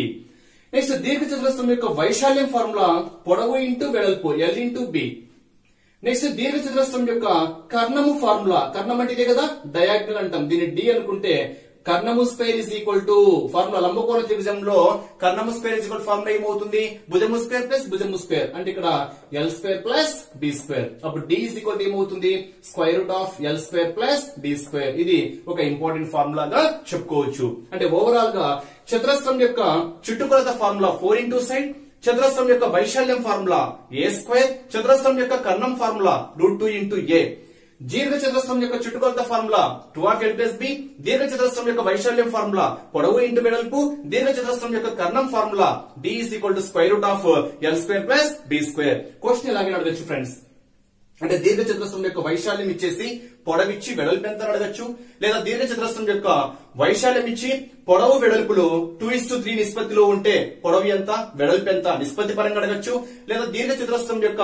Next దీర్ఘ చతురస్రం యొక్క వైశాల్యం ఫార్ములా పొడవు ఇంటూ వెడల్పు L ఇంటూ బి. నెక్స్ట్ దీర్ఘ చతురస్రం యొక్క కర్ణము ఫార్ములా, కర్ణం అంటే ఇదే కదా డయాగ్నల్ అంటాం, దీన్ని డి అనుకుంటే కర్ణము square is equal to formula లంబకోణ త్రిభుజంలో కర్ణము స్క్వేర్ ఇస్ ఈక్వల్ ఫార్ములా ఏమవుతుంది భుజము స్క్వేర్ ప్లస్ భుజము స్క్వేర్ అంటే ఇక్కడ L square plus B square. అప్పుడు డి ఇస్ ఈక్వల్ ఏమవుతుంది square root of L square plus D square. ఇది ఒక ఇంపార్టెంట్ ఫార్ములాగా చెప్పుకోవచ్చు. అంటే ఓవరాల్ గా చతురస్రం యొక్క చుట్టుకొలత ఫార్ములా 4 ఇంటూ సైడ్, చతురస్రం యొక్క వైశాల్యం ఫార్ములా a స్క్వేర్, చతురస్రం యొక్క కర్ణం ఫార్ములా √2 ఇంటూ a, దీర్ఘ చతురస్రం యొక్క చుట్టుకొలత formula 2 of L plus B, దీర్ఘ చతురస్రం యొక్క వైశాల్యం ఫార్ములా పొడవు ఇంటూ వెడల్పు, దీర్ఘ చతురస్రం యొక్క కర్ణం formula d is equal to square root of L square plus B square. Question ఇలాగే అడగచ్చు ఫ్రెండ్స్. అంటే దీర్ఘ చతురస్రం యొక్క వైశాల్యం ఇచ్చేసి పొడవిచ్చి వెడల్పు ఎంత అడగచ్చు, లేదా దీర్ఘ చతురస్రం యొక్క వైశాల్యం ఇచ్చి పొడవు వెడల్పులు 2:3 నిష్పత్తిలో ఉంటే పొడవు ఎంత వెడల్పు ఎంత నిష్పత్తి పరంగా అడగచ్చు, లేదా దీర్ఘ చతురస్రం యొక్క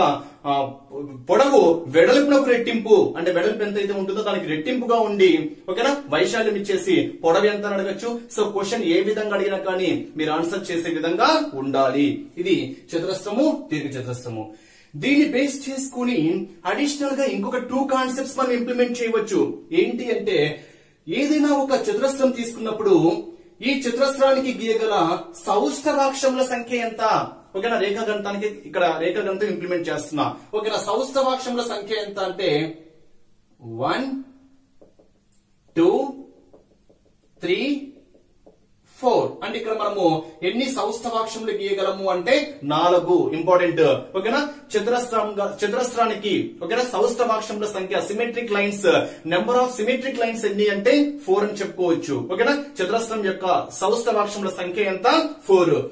పొడవు వెడల్పునకు రెట్టింపు అంటే వెడల్పు ఎంత అయితే ఉంటుందో దానికి రెట్టింపుగా ఉండి ఓకేనా వైశాల్యం ఇచ్చేసి పొడవు ఎంత అని అడగచ్చు. సో క్వశ్చన్ ఏ విధంగా అడిగినా కానీ మీరు ఆన్సర్ చేసే విధంగా ఉండాలి. ఇది చతురస్రము దీర్ఘ చతురస్రము. దీన్ని బేస్ చేసుకుని అడిషనల్ గా ఇంకొక 2 కాన్సెప్ట్స్ మనం ఇంప్లిమెంట్ చేయవచ్చు. ఏంటి అంటే ఏదైనా ఒక చతురస్రం తీసుకున్నప్పుడు ఈ చతురస్రానికి గీయగల సౌష్ఠవాక్షముల సంఖ్య ఎంత ఓకేనా రేఖాగణితానికి ఇక్కడ రేఖాగణితం ఇంప్లిమెంట్ చేస్తున్నా. ఓకేనా సౌష్ఠవాక్షముల సంఖ్య ఎంత అంటే 1 2 3 4 అంటే ఇక్కడ మనము ఎన్ని సౌష్ఠవాక్షములు గీయగలము అంటే 4 ఇంపార్టెంట్ ఓకేనా. చతురస్రానికి ఓకేనా సౌష్ఠవాక్షముల సంఖ్య symmetric lines number of symmetric lines ఎన్ని అంటే 4 అని చెప్పుకోవచ్చు. ఓకేనా చతురస్రం యొక్క సౌష్ఠవాక్షముల సంఖ్య ఎంత 4.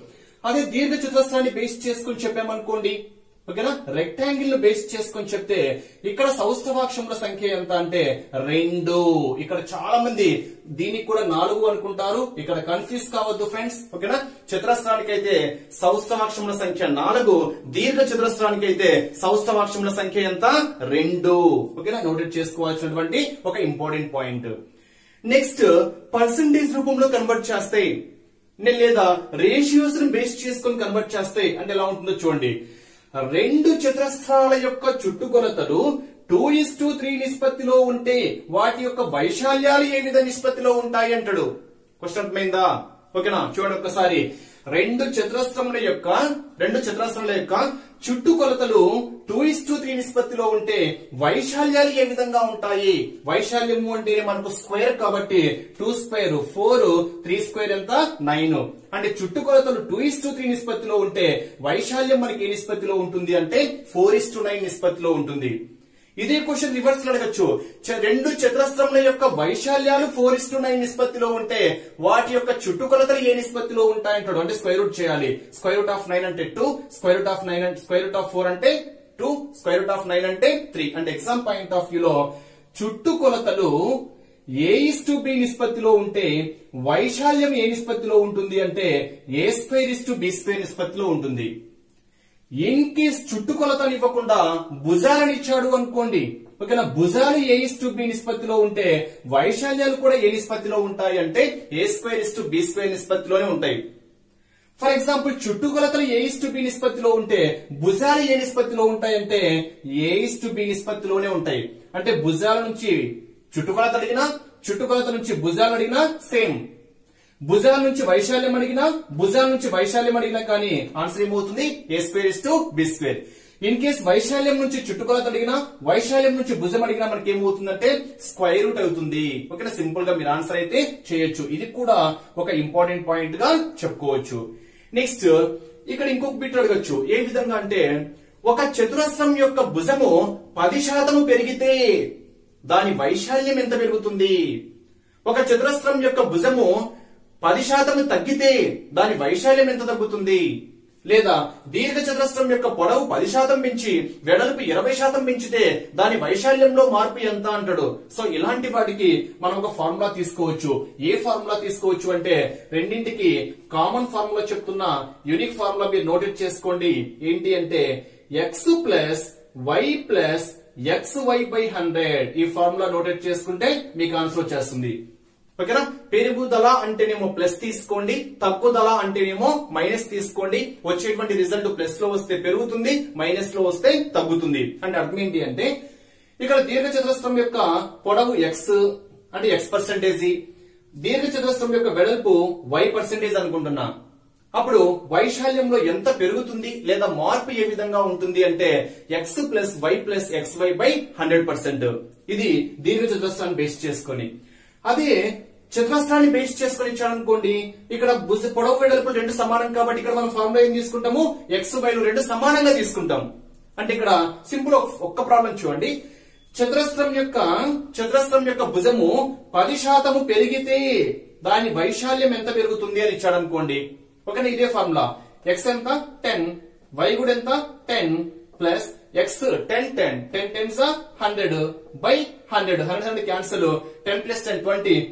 అదే దీర్ఘ చతురస్రాన్ని బేస్ చేసుకుని చెప్పామనుకోండి ఓకేనా రెక్టాంగిల్ ను బేస్ చేసుకుని చెప్తే ఇక్కడ సౌష్ఠవాక్షముల సంఖ్య ఎంత అంటే 2. ఇక్కడ చాలా మంది దీనికి కూడా 4 అనుకుంటారు, ఇక్కడ కన్ఫ్యూజ్ కావద్దు ఫ్రెండ్స్ ఓకేనా. చతురస్రానికి అయితే సౌష్ఠవాక్షముల సంఖ్య 4, దీర్ఘ చతురస్రానికి అయితే సౌష్ఠవాక్షముల సంఖ్య ఎంత 2 ఓకేనా నోటెడ్ చేసుకోవాల్సినటువంటి ఒక ఇంపార్టెంట్ పాయింట్. నెక్స్ట్ పర్సంటేజ్ రూపంలో కన్వర్ట్ చేస్తాయి లేదా రేషియోస్ ను బేస్ చేసుకుని కన్వర్ట్ చేస్తాయి అంటే ఎలా ఉంటుందో చూడండి. 2 చతురస్రాల యొక్క చుట్టుకొలతలు 2:3 నిష్పత్తిలో ఉంటే వాటి యొక్క వైశాల్యాలు ఏ విధ నిష్పత్తిలో ఉంటాయి అంటాడు. క్వశ్చన్ అర్థమైందా ఓకేనా. చూడండి ఒక్కసారి రెండు చతురస్రముల యొక్క చుట్టుకొలతలు 2:3 నిష్పత్తిలో ఉంటే వైశాల్యాలు ఏ విధంగా ఉంటాయి. వైశాల్యము అంటే మనకు స్క్వేర్ కాబట్టి 2 స్క్వేర్ 4 3 స్క్వేర్ ఎంత 9 అంటే చుట్టుకొలతలు 2:3 నిష్పత్తిలో ఉంటే వైశాల్యం మనకి ఏ నిష్పత్తిలో ఉంటుంది అంటే 4:9 నిష్పత్తిలో ఉంటుంది. ఇదే క్వశ్చన్ రివర్స్ లో అడగచ్చు. రెండు చతురస్రముల యొక్క వైశాల్యాలు 4:9 నిష్పత్తిలో ఉంటే వాటి యొక్క చుట్టుకొలతలు ఏ నిష్పత్తిలో ఉంటాయంటాడు. అంటే స్క్వేర్ రూట్ చేయాలి. స్క్వేర్ రూట్ ఆఫ్ 9 అంటే 2, స్క్వేర్ రూట్ ఆఫ్ 9 అంటే స్క్వేర్ రూట్ ఆఫ్ 4 అంటే 2, స్క్వేర్ రూట్ ఆఫ్ 9 అంటే 3. అంటే ఎగ్జామ్ పాయింట్ ఆఫ్ వ్యూలో చుట్టుకొలతలు a:b నిష్పత్తిలో ఉంటే వైశాల్యం ఏ నిష్పత్తిలో ఉంటుంది అంటే a²b² నిష్పత్తిలో ఉంటుంది. ఇన్ కేస్ చుట్టుకొలతలు ఇవ్వకుండా భుజాలను ఇచ్చాడు అనుకోండి ఓకేనా. భుజాలు a:b నిష్పత్తిలో ఉంటే వైశాల్యాలు కూడా ఏ నిష్పత్తిలో ఉంటాయి అంటే a²b² నిష్పత్తిలోనే ఉంటాయి. ఫర్ ఎగ్జాంపుల్ చుట్టుకొలతలు a:b నిష్పత్తిలో ఉంటే భుజాలు ఏ నిష్పత్తిలో ఉంటాయంటే a:b నిష్పత్తిలోనే ఉంటాయి. అంటే భుజాల నుంచి చుట్టుకొలత అడిగినా చుట్టుకొలత నుంచి భుజాలు అడిగినా సేమ్. భుజాల నుంచి వైశాల్యం అడిగినా భుజాల నుంచి వైశాల్యం అడిగినా కానీ ఆన్సర్ ఏమవుతుంది a²b². ఇన్ కేస్ వైశాల్యం నుంచి చుట్టుకొలత అడిగినా వైశాల్యం నుంచి భుజం అడిగినా మనకి ఏమవుతుందంటే స్క్వేర్ రూట్ అవుతుంది. ఓకేనా సింపుల్ గా మీరు ఆన్సర్ అయితే చేయొచ్చు. ఇది కూడా ఒక ఇంపార్టెంట్ పాయింట్ గా చెప్పుకోవచ్చు. నెక్స్ట్ ఇక్కడ ఇంకొక బిట్ అడగచ్చు. ఏ విధంగా అంటే ఒక చతురస్రం యొక్క భుజము 10% పెరిగితే దాని వైశాల్యం ఎంత పెరుగుతుంది. ఒక చతురస్రం యొక్క భుజము 10% తగ్గితే దాని వైశాల్యం ఎంత తగ్గుతుంది? లేదా దీర్ఘ చతురస్రం యొక్క పొడవు 10% పెంచి వెడల్పు 20% పెంచితే దాని వైశాల్యంలో మార్పు ఎంత అంటాడు. సో ఇలాంటి వాటికి మనం ఒక ఫార్ములా తీసుకోవచ్చు. ఏ ఫార్ములా తీసుకోవచ్చు అంటే రెండింటికి కామన్ ఫార్ములా చెప్తున్నా, యూనిక్ ఫార్ములా మీరు నోటెడ్ చేసుకోండి. ఏంటి అంటే x plus y plus xy by 100. ఈ ఫార్ములా నోటెడ్ చేసుకుంటే మీకు ఆన్సర్ వచ్చేస్తుంది. ఓకేనా? పెరుగుదల అంటేనేమో ప్లస్ తీసుకోండి, తగ్గుదల అంటేనేమో మైనస్ తీసుకోండి. వచ్చేటువంటి రిజల్ట్ ప్లస్ లో వస్తే పెరుగుతుంది, మైనస్ లో వస్తే తగ్గుతుంది. అంటే అర్థం ఏంటి అంటే ఇక్కడ దీర్ఘ చతురస్రం యొక్క పొడవు x అంటే x%, దీర్ఘ చతురస్రం యొక్క వెడల్పు y% అనుకుంటున్నా. అప్పుడు వైశాల్యంలో ఎంత పెరుగుతుంది లేదా మార్పు ఏ విధంగా ఉంటుంది అంటే x plus y plus xy by 100%. ఇది దీర్ఘ చతురస్రాన్ని బేస్ చేసుకొని. అదే చతురస్రాన్ని బేస్ చేసుకొని ఇచ్చాడనుకోండి, ఇక్కడ పొడవు వెడల్పు రెండు సమానం కాబట్టి ఇక్కడ మనం ఫార్ములా ఏం తీసుకుంటాము, x y లు రెండు సమానంగా తీసుకుంటాం. అంటే ఇక్కడ సింపుల్ ఒక్క ప్రాబ్లం చూడండి. చతురస్రం యొక్క భుజము 10% పెరిగితే దాని వైశాల్యం ఎంత పెరుగుతుంది అని ఇచ్చాడనుకోండి. ఓకేనా? ఇదే ఫార్ములా. x ఎంత 10, y కూడా ఎంత 10 plus x 10 10 100 by 100 cancel. 10 plus 10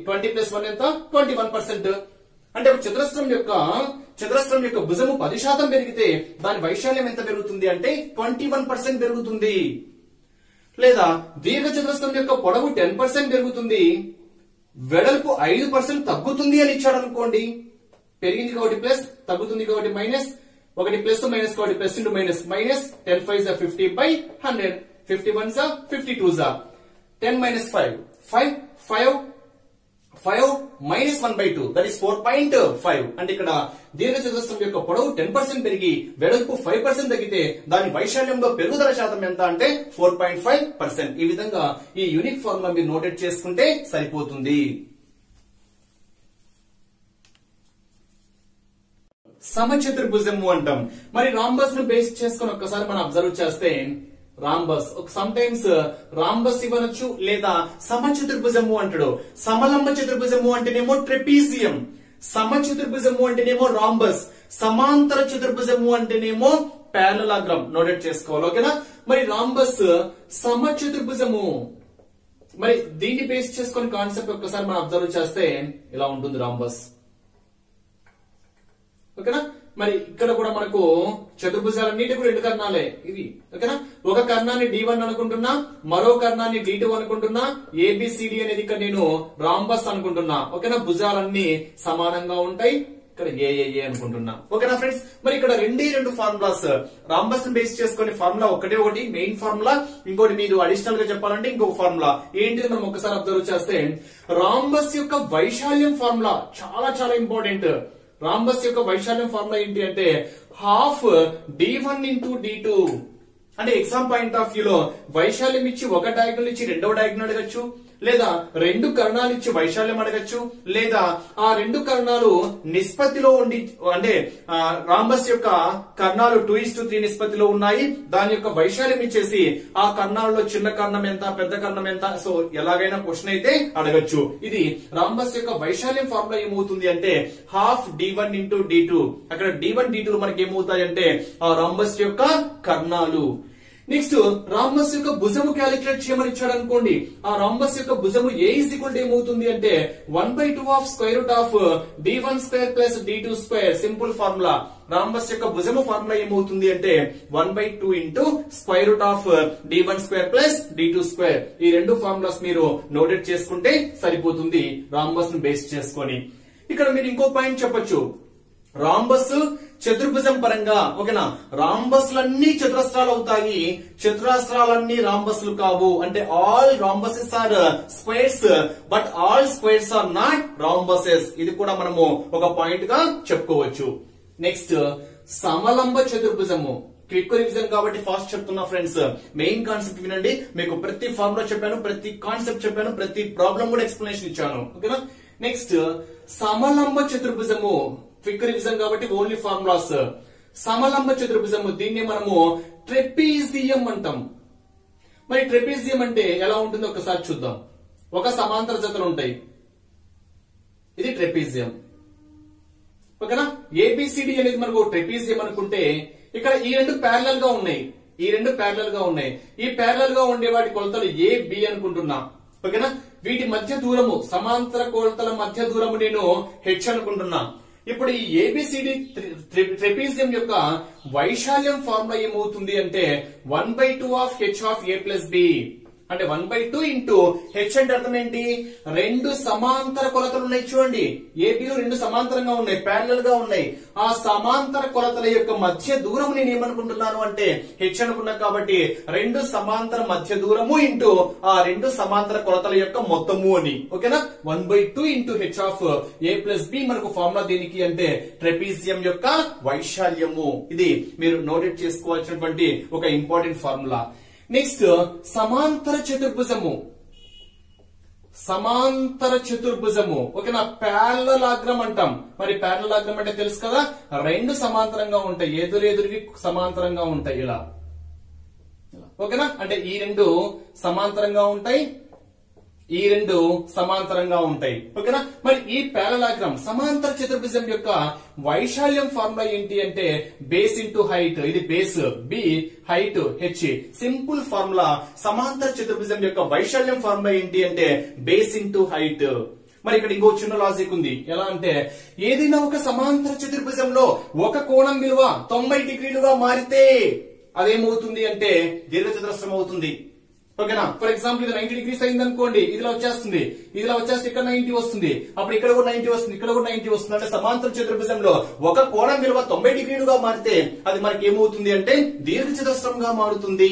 20 plus 1 ఎంత 21%. అంటే ఒక చతురస్రం యొక్క భుజము 10% పెరిగితే దాని వైశాల్యం ఎంత పెరుగుతుంది అంటే 21% పెరుగుతుంది. లేదా దీర్ఘ చతురస్రం యొక్క పొడవు 10% పెరుగుతుంది, వెడల్పు 5% తగ్గుతుంది అని ఇచ్చాడు అనుకోండి. పెరిగింది కాబట్టి ప్లస్, తగ్గుతుంది కాబట్టి మైనస్. ఒకటి ప్లస్ మైనస్ కాబట్టి plus into minus minus. 10 5 50 by 100. 51 52 10 minus 5 minus 1/2 that is 4.5. అంటే ఇక్కడ దీర్ఘ చతురస్రం యొక్క పొడవు 10% పెరిగి వెడల్పు 5% తగ్గితే దాని వైశాల్యంలో పెరుగుదల శాతం ఎంత అంటే 4.5%. ఈ విధంగా ఈ యూనిక్ ఫార్ములా మీరు నోటెడ్ చేసుకుంటే సరిపోతుంది. సమచతుర్భుజము అంటాం. మరి రాంబస్ ను బేస్ చేసుకుని ఒక్కసారి మనం అబ్జర్వ్ చేస్తే రాంబస్ సమ్ టైమ్స్ రాంబస్ ఇవ్వనొచ్చు, లేదా సమచతుర్భుజము అంటాడు. సమలంబ చతుర్భుజము అంటేనేమో ట్రెపీజియం, సమచతుర్భుజము అంటేనేమో రాంబస్, సమాంతర చతుర్భుజము అంటేనేమో పారలలోగ్రామ్. నోటెడ్ చేసుకోవాలి. ఓకేనా? మరి రాంబస్ సమచతుర్భుజము, మరి దీన్ని బేస్ చేసుకుని కాన్సెప్ట్ ఒక్కసారి మనం అబ్జర్వ్ చేస్తే ఇలా ఉంటుంది రాంబస్. ఓకేనా? మరి ఇక్కడ కూడా మనకు చతుర్భుజాలన్నిటి కూడా రెండు కర్ణాలే ఇవి. ఓకేనా? ఒక కర్ణాన్ని D1 అనుకుంటున్నా, మరో కర్ణాన్ని D2 అనుకుంటున్నా, ABCD అనేది ఇక్కడ నేను రాంబస్ అనుకుంటున్నా. ఓకేనా? భుజాలన్నీ సమానంగా ఉంటాయి. ఇక్కడ ఏఏఏ అనుకుంటున్నా. ఓకేనా ఫ్రెండ్స్? మరి ఇక్కడ రెండు ఫార్ములాస్ రాంబస్ ని బేస్ చేసుకుని ఫార్ములా ఒకటి మెయిన్ ఫార్ములా, ఇంకోటి మీరు అడిషనల్ గా చెప్పాలంటే ఇంకొక ఫార్ములా. ఏంటి మనం ఒకసారి అబ్జర్వ్ చేస్తే రాంబస్ యొక్క వైశాల్యం ఫార్ములా చాలా ఇంపార్టెంట్. రాంబస్ యొక్క వైశాల్యం ఫార్ములా ఏంటి అంటే హాఫ్ D1 ఇంటూ D2. అంటే ఎగ్జామ్ పాయింట్ ఆఫ్ వ్యూలో వైశాల్యం ఇచ్చి ఒక డయాగ్నల్ ఇచ్చి రెండవ డయాగ్నల్ అడగచ్చు, లేదా రెండు కర్ణాలు ఇచ్చి వైశాల్యం అడగచ్చు, లేదా ఆ రెండు కర్ణాలు నిష్పత్తిలో ఉండి అంటే రాంబస్ యొక్క కర్ణాలు 2:3 నిష్పత్తిలో ఉన్నాయి, దాని యొక్క వైశాల్యం ఇచ్చేసి ఆ కర్ణాలలో చిన్న కర్ణం ఎంత పెద్ద కర్ణం ఎంత, సో ఎలాగైనా క్వశ్చన్ అయితే అడగచ్చు. ఇది రాంబస్ యొక్క వైశాల్యం ఫార్ములా ఏమవుతుంది అంటే హాఫ్ D1 ఇంటూ D2. అక్కడ D1 D2 మనకి ఏమవుతాయి అంటే ఆ రాంబస్ యొక్క కర్ణాలు. నెక్స్ట్ రాంబస్ యొక్క భుజము క్యాలిక్యులేట్ చేయమని ఇచ్చాడు అనుకోండి. ఆ రాంబస్ యొక్క భుజము A ఏమవుతుంది అంటే 1/2 of square root of D1 square plus D2 square. Simple formula. Rhombus యొక్క భుజము ఫార్ములా ఏమవుతుంది అంటే 1/2 into square root of D1 square plus D2 square. ఈ రెండు ఫార్ములాస్ మీరు నోటెడ్ చేసుకుంటే సరిపోతుంది రాంబస్ ను బేస్ చేసుకొని. ఇక్కడ మీరు ఇంకో పాయింట్ చెప్పొచ్చు, రాంబస్ చతుర్భుజం పరంగా. ఓకేనా? రాంబస్లన్నీ చతురస్రాలు అవుతాయి, చతురస్రాలన్నీ రాంబస్లు కావు. అంటే all rhombuses are squares but all squares are not rhombuses. ఇది కూడా మనము ఒక పాయింట్ గా చెప్పుకోవచ్చు. నెక్స్ట్ సమలంబ చతుర్భుజము. క్విక్ రివిజన్ కాబట్టి ఫాస్ట్ చెప్తున్నా ఫ్రెండ్స్. మెయిన్ కాన్సెప్ట్ వినండి. మీకు ప్రతి ఫార్ములా చెప్పాను, ప్రతి కాన్సెప్ట్ చెప్పాను, ప్రతి ప్రాబ్లం కూడా ఎక్స్ప్లెనేషన్ ఇచ్చాను. ఓకేనా? నెక్స్ట్ సమలంబ చతుర్భుజము. క్విక్ రివిజన్ కాబట్టి ఓన్లీ ఫార్ములాస్. సమలంబ చతుర్భుజము, దీన్ని మనము ట్రెపీజియం అంటాం. మరి ట్రెపీజియం అంటే ఎలా ఉంటుందో ఒకసారి చూద్దాం. ఒక సమాంతర జతలు ఉంటాయి. ఇది ట్రెపీజియం. ఓకేనా? ఏబిసిడి అనేది మనకు ట్రెపీజియం అనుకుంటే ఇక్కడ ఈ రెండు ప్యారలల్ గా ఉన్నాయి. ఈ ప్యారలల్ గా ఉండే వాటి కొలతలు ఏ బి అనుకుంటున్నా. ఓకేనా? వీటి మధ్య దూరము, సమాంతర కొలతల మధ్య దూరము నేను హెచ్ అనుకుంటున్నా. ఇప్పుడు ఈ ఏబిసిడి ట్రెపీజియం యొక్క వైశాల్యం ఫార్ములా ఏమవుతుంది అంటే 1/2 of H of A plus B. అంటే 1/2 ఇంటూ హెచ్ అంటే అర్థం ఏంటి? రెండు సమాంతర కొలతలు ఉన్నాయి చూడండి. ఏబిలు రెండు సమాంతరంగా ఉన్నాయి, ప్యారలల్ గా ఉన్నాయి. ఆ సమాంతర కొలతల యొక్క మధ్య దూరం నేను ఏమనుకుంటున్నాను అంటే హెచ్ అనుకున్నా. కాబట్టి రెండు సమాంతర మధ్య దూరము ఇంటూ ఆ రెండు సమాంతర కొలతల యొక్క మొత్తము అని. ఓకేనా? 1/2 into H of A plus B మనకు ఫార్ములా దేనికి అంటే ట్రెపీజియం యొక్క వైశాల్యము. ఇది మీరు నోటెడ్ చేసుకోవాల్సినటువంటి ఒక ఇంపార్టెంట్ ఫార్ములా. నెక్స్ట్ సమాంతర చతుర్భుజము. ఓకేనా? ప్యారలలాగ్రమ్ అంటాం. మరి ప్యారలలాగ్రమ్ అంటే తెలుసు కదా, రెండు సమాంతరంగా ఉంటాయి, ఎదురెదురువి సమాంతరంగా ఉంటాయి ఇలా. ఓకేనా? అంటే ఈ రెండు సమాంతరంగా ఉంటాయి, ఈ రెండు సమాంతరంగా ఉంటాయి. ఓకేనా? మరి ఈ ప్యారలలాగ్రమ్ సమాంతర చతుర్భుజం యొక్క వైశాల్యం ఫార్ములా ఏంటి అంటే బేస్ ఇంటూ హైట్. ఇది base B, height H. Simple formula. సమాంతర చతుర్భుజం యొక్క వైశాల్యం ఫార్ములా ఏంటి అంటే బేస్ ఇంటూ హైట్. మరి ఇక్కడ ఇంకో చిన్న లాజిక్ ఉంది. ఎలా అంటే ఏదైనా ఒక సమాంతర చతుర్భుజంలో ఒక కోణం విలువ 90 డిగ్రీలుగా మారితే అదేమవుతుంది అంటే దీర్ఘచతురస్రం అవుతుంది. ఓకేనా? ఫర్ ఎగ్జాంపుల్ ఇది 90 డిగ్రీస్ అయింది అనుకోండి, ఇదిలా వచ్చేస్తుంది, ఇదిలా వచ్చేస్తే ఇక్కడ 90 వస్తుంది, అప్పుడు ఇక్కడ కూడా 90 వస్తుంది, ఇక్కడ కూడా 90 వస్తుంది. అంటే సమాంతర చతుర్భుజంలో ఒక కోణం విలువ 90 డిగ్రీలుగా మారితే అది మనకి ఏమవుతుంది అంటే దీర్ఘచతురస్రంగా మారుతుంది.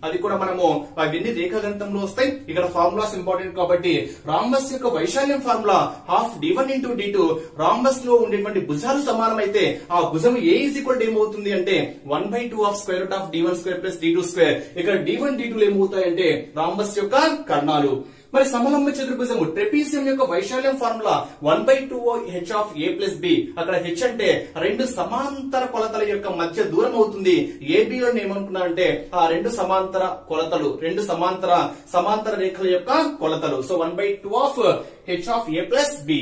అది కూడా మనము అవన్నీ రేఖాగణితంలో వస్తాయి. ఇక్కడ ఫార్ములాస్ ఇంపార్టెంట్ కాబట్టి రాంబస్ యొక్క వైశాల్యం formula half d1 into d2. Rhombus లో ఉండేటువంటి భుజాలు సమానమైతే ఆ భుజం ఏ ఈజ్ ఈక్వల్ ఏమవుతుంది అంటే 1/2 of square root of d1 square plus d2 square. ఇక్కడ d1 d2 ఏమవుతాయంటే రాంబస్ యొక్క కర్ణాలు. మరి సమలంబ చతుర్భుజము ట్రెపీజియం యొక్క వైశాల్యం formula 1/2 H of A plus B. అక్కడ హెచ్ అంటే రెండు సమాంతర కొలతల యొక్క మధ్య దూరం అవుతుంది. ఏబిలో ఏమనుకున్నారంటే ఆ రెండు సమాంతర కొలతలు, రెండు సమాంతర రేఖల యొక్క కొలతలు. So 1/2 of H of A plus B.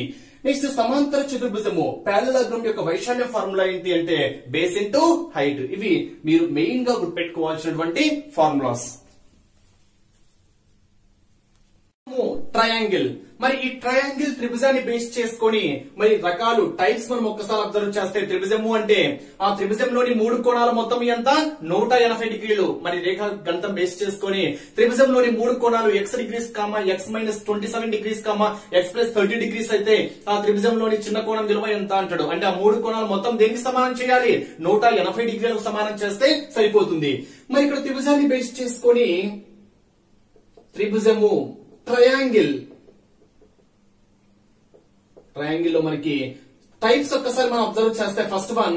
Next సమాంతర చతుర్భుజము ప్యారలలాగ్రమ్ యొక్క వైశాల్యం ఫార్ములా ఏంటి అంటే బేస్ ఇంటూ హైట్. ఇవి మీరు మెయిన్ గా గుర్తుపెట్టుకోవాల్సినటువంటి ఫార్ములాస్. ట్రయాంగిల్. మరి ఈ ట్రయాంగిల్ త్రిభుజాన్ని బేస్ చేసుకొని మరి రకాలు టైప్స్ మనం ఒక్కసారి అబ్జర్వ్ చేస్తే త్రిభుజము అంటే ఆ త్రిభుజంలోని మూడు కోణాల మొత్తం ఎంత 180 డిగ్రీలు. మరి రేఖా గణితం బేస్ చేసుకొని త్రిభుజంలోని మూడు కోణాలు x degrees comma x minus 27 degrees comma x plus 30 degrees అయితే ఆ త్రిభుజంలోని చిన్న కోణం విలువ ఎంత అంటాడు. అంటే ఆ మూడు కోణాలు మొత్తం దేనికి సమానం చేయాలి? 180 డిగ్రీలకు సమానం చేస్తే సరిపోతుంది. మరి ఇక్కడ త్రిభుజాన్ని బేస్ చేసుకొని త్రిభుజము ట్రయాంగిల్ లో మనకి టైప్స్ ఒక్కసారి మనం అబ్జర్వ్ చేస్తే ఫస్ట్ వన్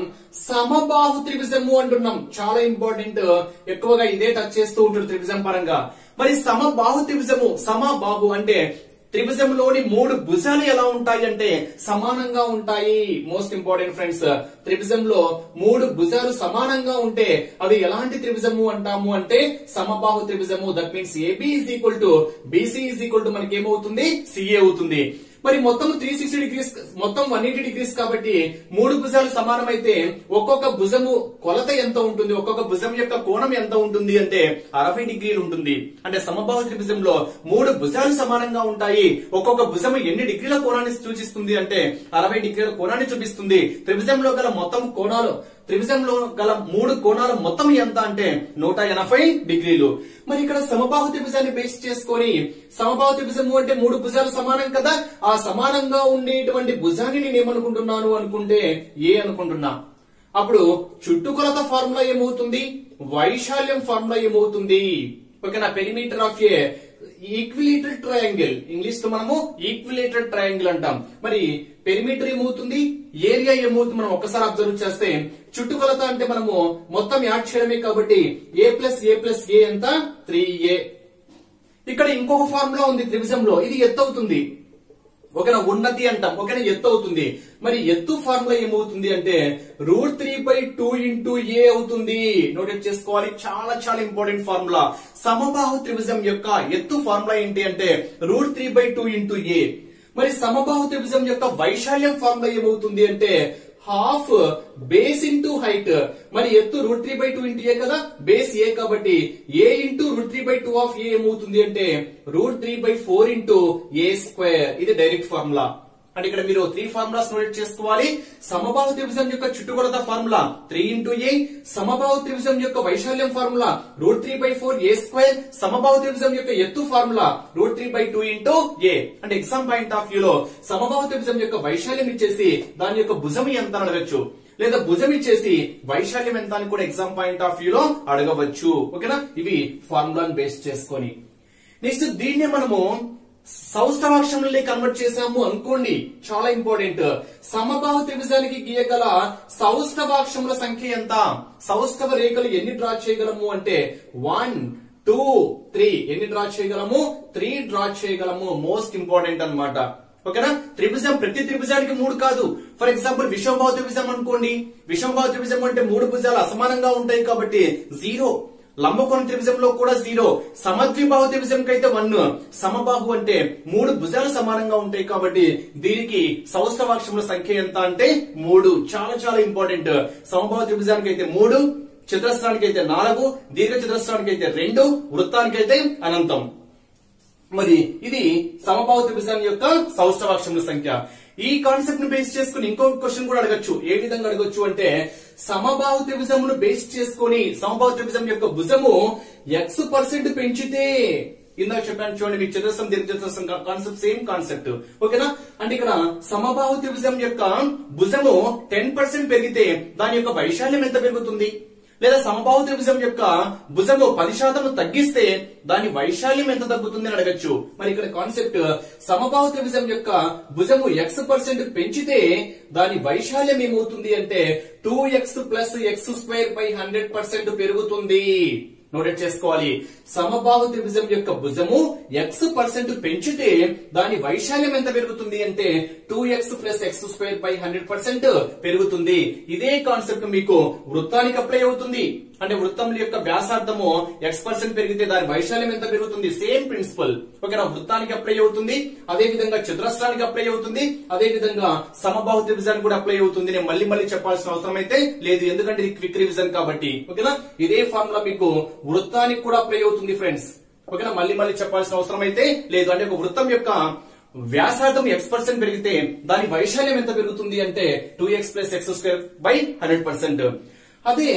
సమబాహు త్రిభుజము అంటున్నాం. చాలా ఇంపార్టెంట్, ఎక్కువగా ఇదే టచ్ చేస్తూ ఉంటుంది త్రిభుజం పరంగా. మరి సమబాహు త్రిభుజము, సమబాహు అంటే త్రిభుజంలోని మూడు భుజాలు ఎలా ఉంటాయి అంటే సమానంగా ఉంటాయి. మోస్ట్ ఇంపార్టెంట్ ఫ్రెండ్స్, త్రిభుజంలో మూడు భుజాలు సమానంగా ఉంటే అది ఎలాంటి త్రిభుజము అంటాము అంటే సమబాహు త్రిభుజము. That means AB is equal to BC is equal to మనకి ఏమవుతుంది సిఏ అవుతుంది. మరి మొత్తం 360 డిగ్రీస్, మొత్తం 180 డిగ్రీస్ కాబట్టి మూడు భుజాలు సమానమైతే ఒక్కొక్క భుజము కొలత ఎంత ఉంటుంది, ఒక్కొక్క భుజం యొక్క కోణం ఎంత ఉంటుంది అంటే 60 డిగ్రీలు ఉంటుంది. అంటే సమబాహు త్రిభుజంలో మూడు భుజాలు సమానంగా ఉంటాయి. ఒక్కొక్క భుజము ఎన్ని డిగ్రీల కోణాన్ని సూచిస్తుంది అంటే 60 డిగ్రీల కోణాన్ని చూపిస్తుంది. త్రిభుజంలో గల మొత్తం కోణాలు, త్రిభుజంలో గల మూడు కోణాలు మొత్తం ఎంత అంటే 180 డిగ్రీలు. మరి ఇక్కడ సమబాహు త్రిభుజాన్ని బేస్ చేసుకొని, సమబాహు త్రిభుజము అంటే మూడు భుజాలు సమానం కదా, ఆ సమానంగా ఉండేటువంటి భుజాన్ని నేను ఏమనుకుంటున్నాను అనుకుంటే ఏ అనుకుంటున్నా. అప్పుడు చుట్టుకొలత ఫార్ములా ఏమవుతుంది, వైశాల్యం ఫార్ములా ఏమవుతుంది. ఓకేనా? Perimeter of A equilateral triangle, English లో మనము ఈక్విలేటరల్ ట్రయాంగిల్ అంటాం. మరి పెరిమీటర్ ఏమవుతుంది, ఏరియా ఏమవుతుంది మనం ఒక్కసారి అబ్జర్వ్ చేస్తే చుట్టుకొలత అంటే మనము మొత్తం యాడ్ చేయడమే కాబట్టి ఏ ప్లస్ ఏ ఎంత 3a. ఇక్కడ ఇంకొక ఫార్ములా ఉంది త్రిభుజంలో, ఇది ఎత్తు అవుతుంది. ఓకేనా? ఉన్నతి అంటాం. ఓకేనా? ఎత్తు అవుతుంది. మరి ఎత్తు ఫార్ములా ఏమవుతుంది అంటే √3/2 ఇంటూ ఏ అవుతుంది. నోటెడ్ చేసుకోవాలి, చాలా చాలా ఇంపార్టెంట్ ఫార్ములా. సమబాహు త్రిభుజం యొక్క ఎత్తు ఫార్ములా ఏంటి అంటే √3/2 ఇంటూ ఏ. మరి సమబాహు త్రిభుజం యొక్క వైశాల్యం ఫార్ములా ఏమవుతుంది అంటే హాఫ్ బేస్ ఇంటూ హైట్. మరి ఎత్తు √3/2 ఇంటూ ఏ కదా, బేస్ ఏ కాబట్టి ఏ ఇంటూ √3/2 ఆఫ్ ఏ ఏమవుతుంది అంటే √3/4 ఇంటూ ఏ స్క్వేర్. ఇది డైరెక్ట్ ఫార్ములా. అంటే ఇక్కడ మీరు 3 ఫార్ములాస్ నోట్ చేసుకోవాలి. సమబాహు త్రిభుజం యొక్క చుట్టుకొలత ఫార్ములా 3 ఇంటూ ఏ, సమబాహు త్రిభుజం యొక్క వైశాల్యం ఫార్ములా √3/4 ఏ స్క్వేర్, సమబాహు త్రిభుజం యొక్క ఎత్తు ఫార్ములా √3/2 ఇంటూ ఏ. అంటే ఎగ్జామ్ పాయింట్ ఆఫ్ వ్యూ లో సమబాహు త్రిభుజం యొక్క వైశాల్యం ఇచ్చేసి దాని యొక్క భుజం ఎంత అని అడగచ్చు, లేదా భుజం ఇచ్చేసి వైశాల్యం ఎంత అని కూడా ఎగ్జామ్ పాయింట్ ఆఫ్ వ్యూ లో అడగవచ్చు. ఓకేనా, ఇవి ఫార్ములాను బేస్ చేసుకొని. నెక్స్ట్ దీన్నే మనము సౌష్టవాక్షములని కన్వర్ట్ చేసాము అనుకోండి, చాలా ఇంపార్టెంట్. సమబాహు త్రిభుజానికి గీయగల సౌష్టవాక్షముల సంఖ్య ఎంత, సౌష్టవ రేఖలు ఎన్ని డ్రా చేయగలము అంటే 1 2 3 ఎన్ని డ్రా చేయగలము, 3 డ్రా చేయగలము. మోస్ట్ ఇంపార్టెంట్ అన్నమాట. ఓకేనా, త్రిభుజం ప్రతి త్రిభుజానికి 3 కాదు. ఫర్ ఎగ్జాంపుల్ విషమబాహు త్రిభుజం అనుకోండి, విషమబాహు త్రిభుజం అంటే 3 భుజాలు అసమానంగా ఉంటాయి కాబట్టి 0. లంబకోణ త్రిభుజంలో కూడా 0. సమద్విబాహు త్రిభుజం కైతే 1. సమబాహు అంటే 3 భుజాలు సమానంగా ఉంటాయి కాబట్టి దీనికి సౌష్టవాక్షముల సంఖ్య ఎంత అంటే 3. చాలా చాలా ఇంపార్టెంట్. సమబాహు త్రిభుజానికి అయితే 3, చతురస్రానికి అయితే 4, దీర్ఘ చతురస్రానికి అయితే 2, వృత్తానికి అయితే అనంతం. మరి ఇది సమబాహు త్రిభుజం యొక్క సౌష్టవాక్షముల సంఖ్య. ఈ కాన్సెప్ట్ ను బేస్ చేసుకుని ఇంకొక క్వశ్చన్ కూడా అడగచ్చు. ఏ విధంగా అడగచ్చు అంటే సమబాహు త్రిభుజమును బేస్ చేసుకుని సమబాహు త్రిభుజం యొక్క భుజము x% పెంచితే, ఇందాక చెప్పాను చూడండి, మీకు చతురస్రం దీర్ఘ చతురస్రం కాన్సెప్ట్ సేమ్ కాన్సెప్ట్. ఓకేనా, అంటే ఇక్కడ సమబాహు త్రిభుజం యొక్క భుజము 10% పెరిగితే దాని యొక్క వైశాల్యం ఎంత పెరుగుతుంది, లేదా సమబాహు త్రిభుజం యొక్క భుజము 10% తగ్గిస్తే దాని వైశాల్యం ఎంత తగ్గుతుంది అని అడగచ్చు. మరి ఇక్కడ కాన్సెప్ట్ సమబాహు త్రిభుజం యొక్క భుజము x% పెంచితే దాని వైశాల్యం ఏమవుతుంది అంటే 2x + x² 100% పెరుగుతుంది. నోటెడ్ చేసుకోవాలి. సమబాహు త్రిభుజం యొక్క భుజము x% పెంచితే దాని వైశాల్యం ఎంత పెరుగుతుంది అంటే 2x + x² 100% పెరుగుతుంది. ఇదే కాన్సెప్ట్ మీకు వృత్తానికి అప్లై అవుతుంది. అంటే వృత్తం యొక్క వ్యాసార్థము x% పెరిగితే దాని వైశాల్యం ఎంత పెరుగుతుంది, సేమ్ ప్రిన్సిపల్. ఓకేనా, వృత్తానికి అప్లై అవుతుంది, అదే విధంగా చతురస్రానికి అప్లై అవుతుంది, అదే విధంగా సమబాహు త్రిభుజానికి కూడా అప్లై అవుతుంది. నేను మళ్ళీ చెప్పాల్సిన అవసరం అయితే లేదు, ఎందుకంటే ఇది క్విక్ రివిజన్ కాబట్టి. ఓకేనా, ఇదే ఫార్ములా మీకు వృత్తానికి కూడా అప్లై అవుతుంది ఫ్రెండ్స్. ఓకేనా, మళ్ళీ చెప్పాల్సిన అవసరం అయితే లేదు. అంటే ఒక వృత్తం యొక్క వ్యాసార్థం x% పెరిగితే దాని వైశాల్యం ఎంత పెరుగుతుంది అంటే 2x + x² 100%. అదే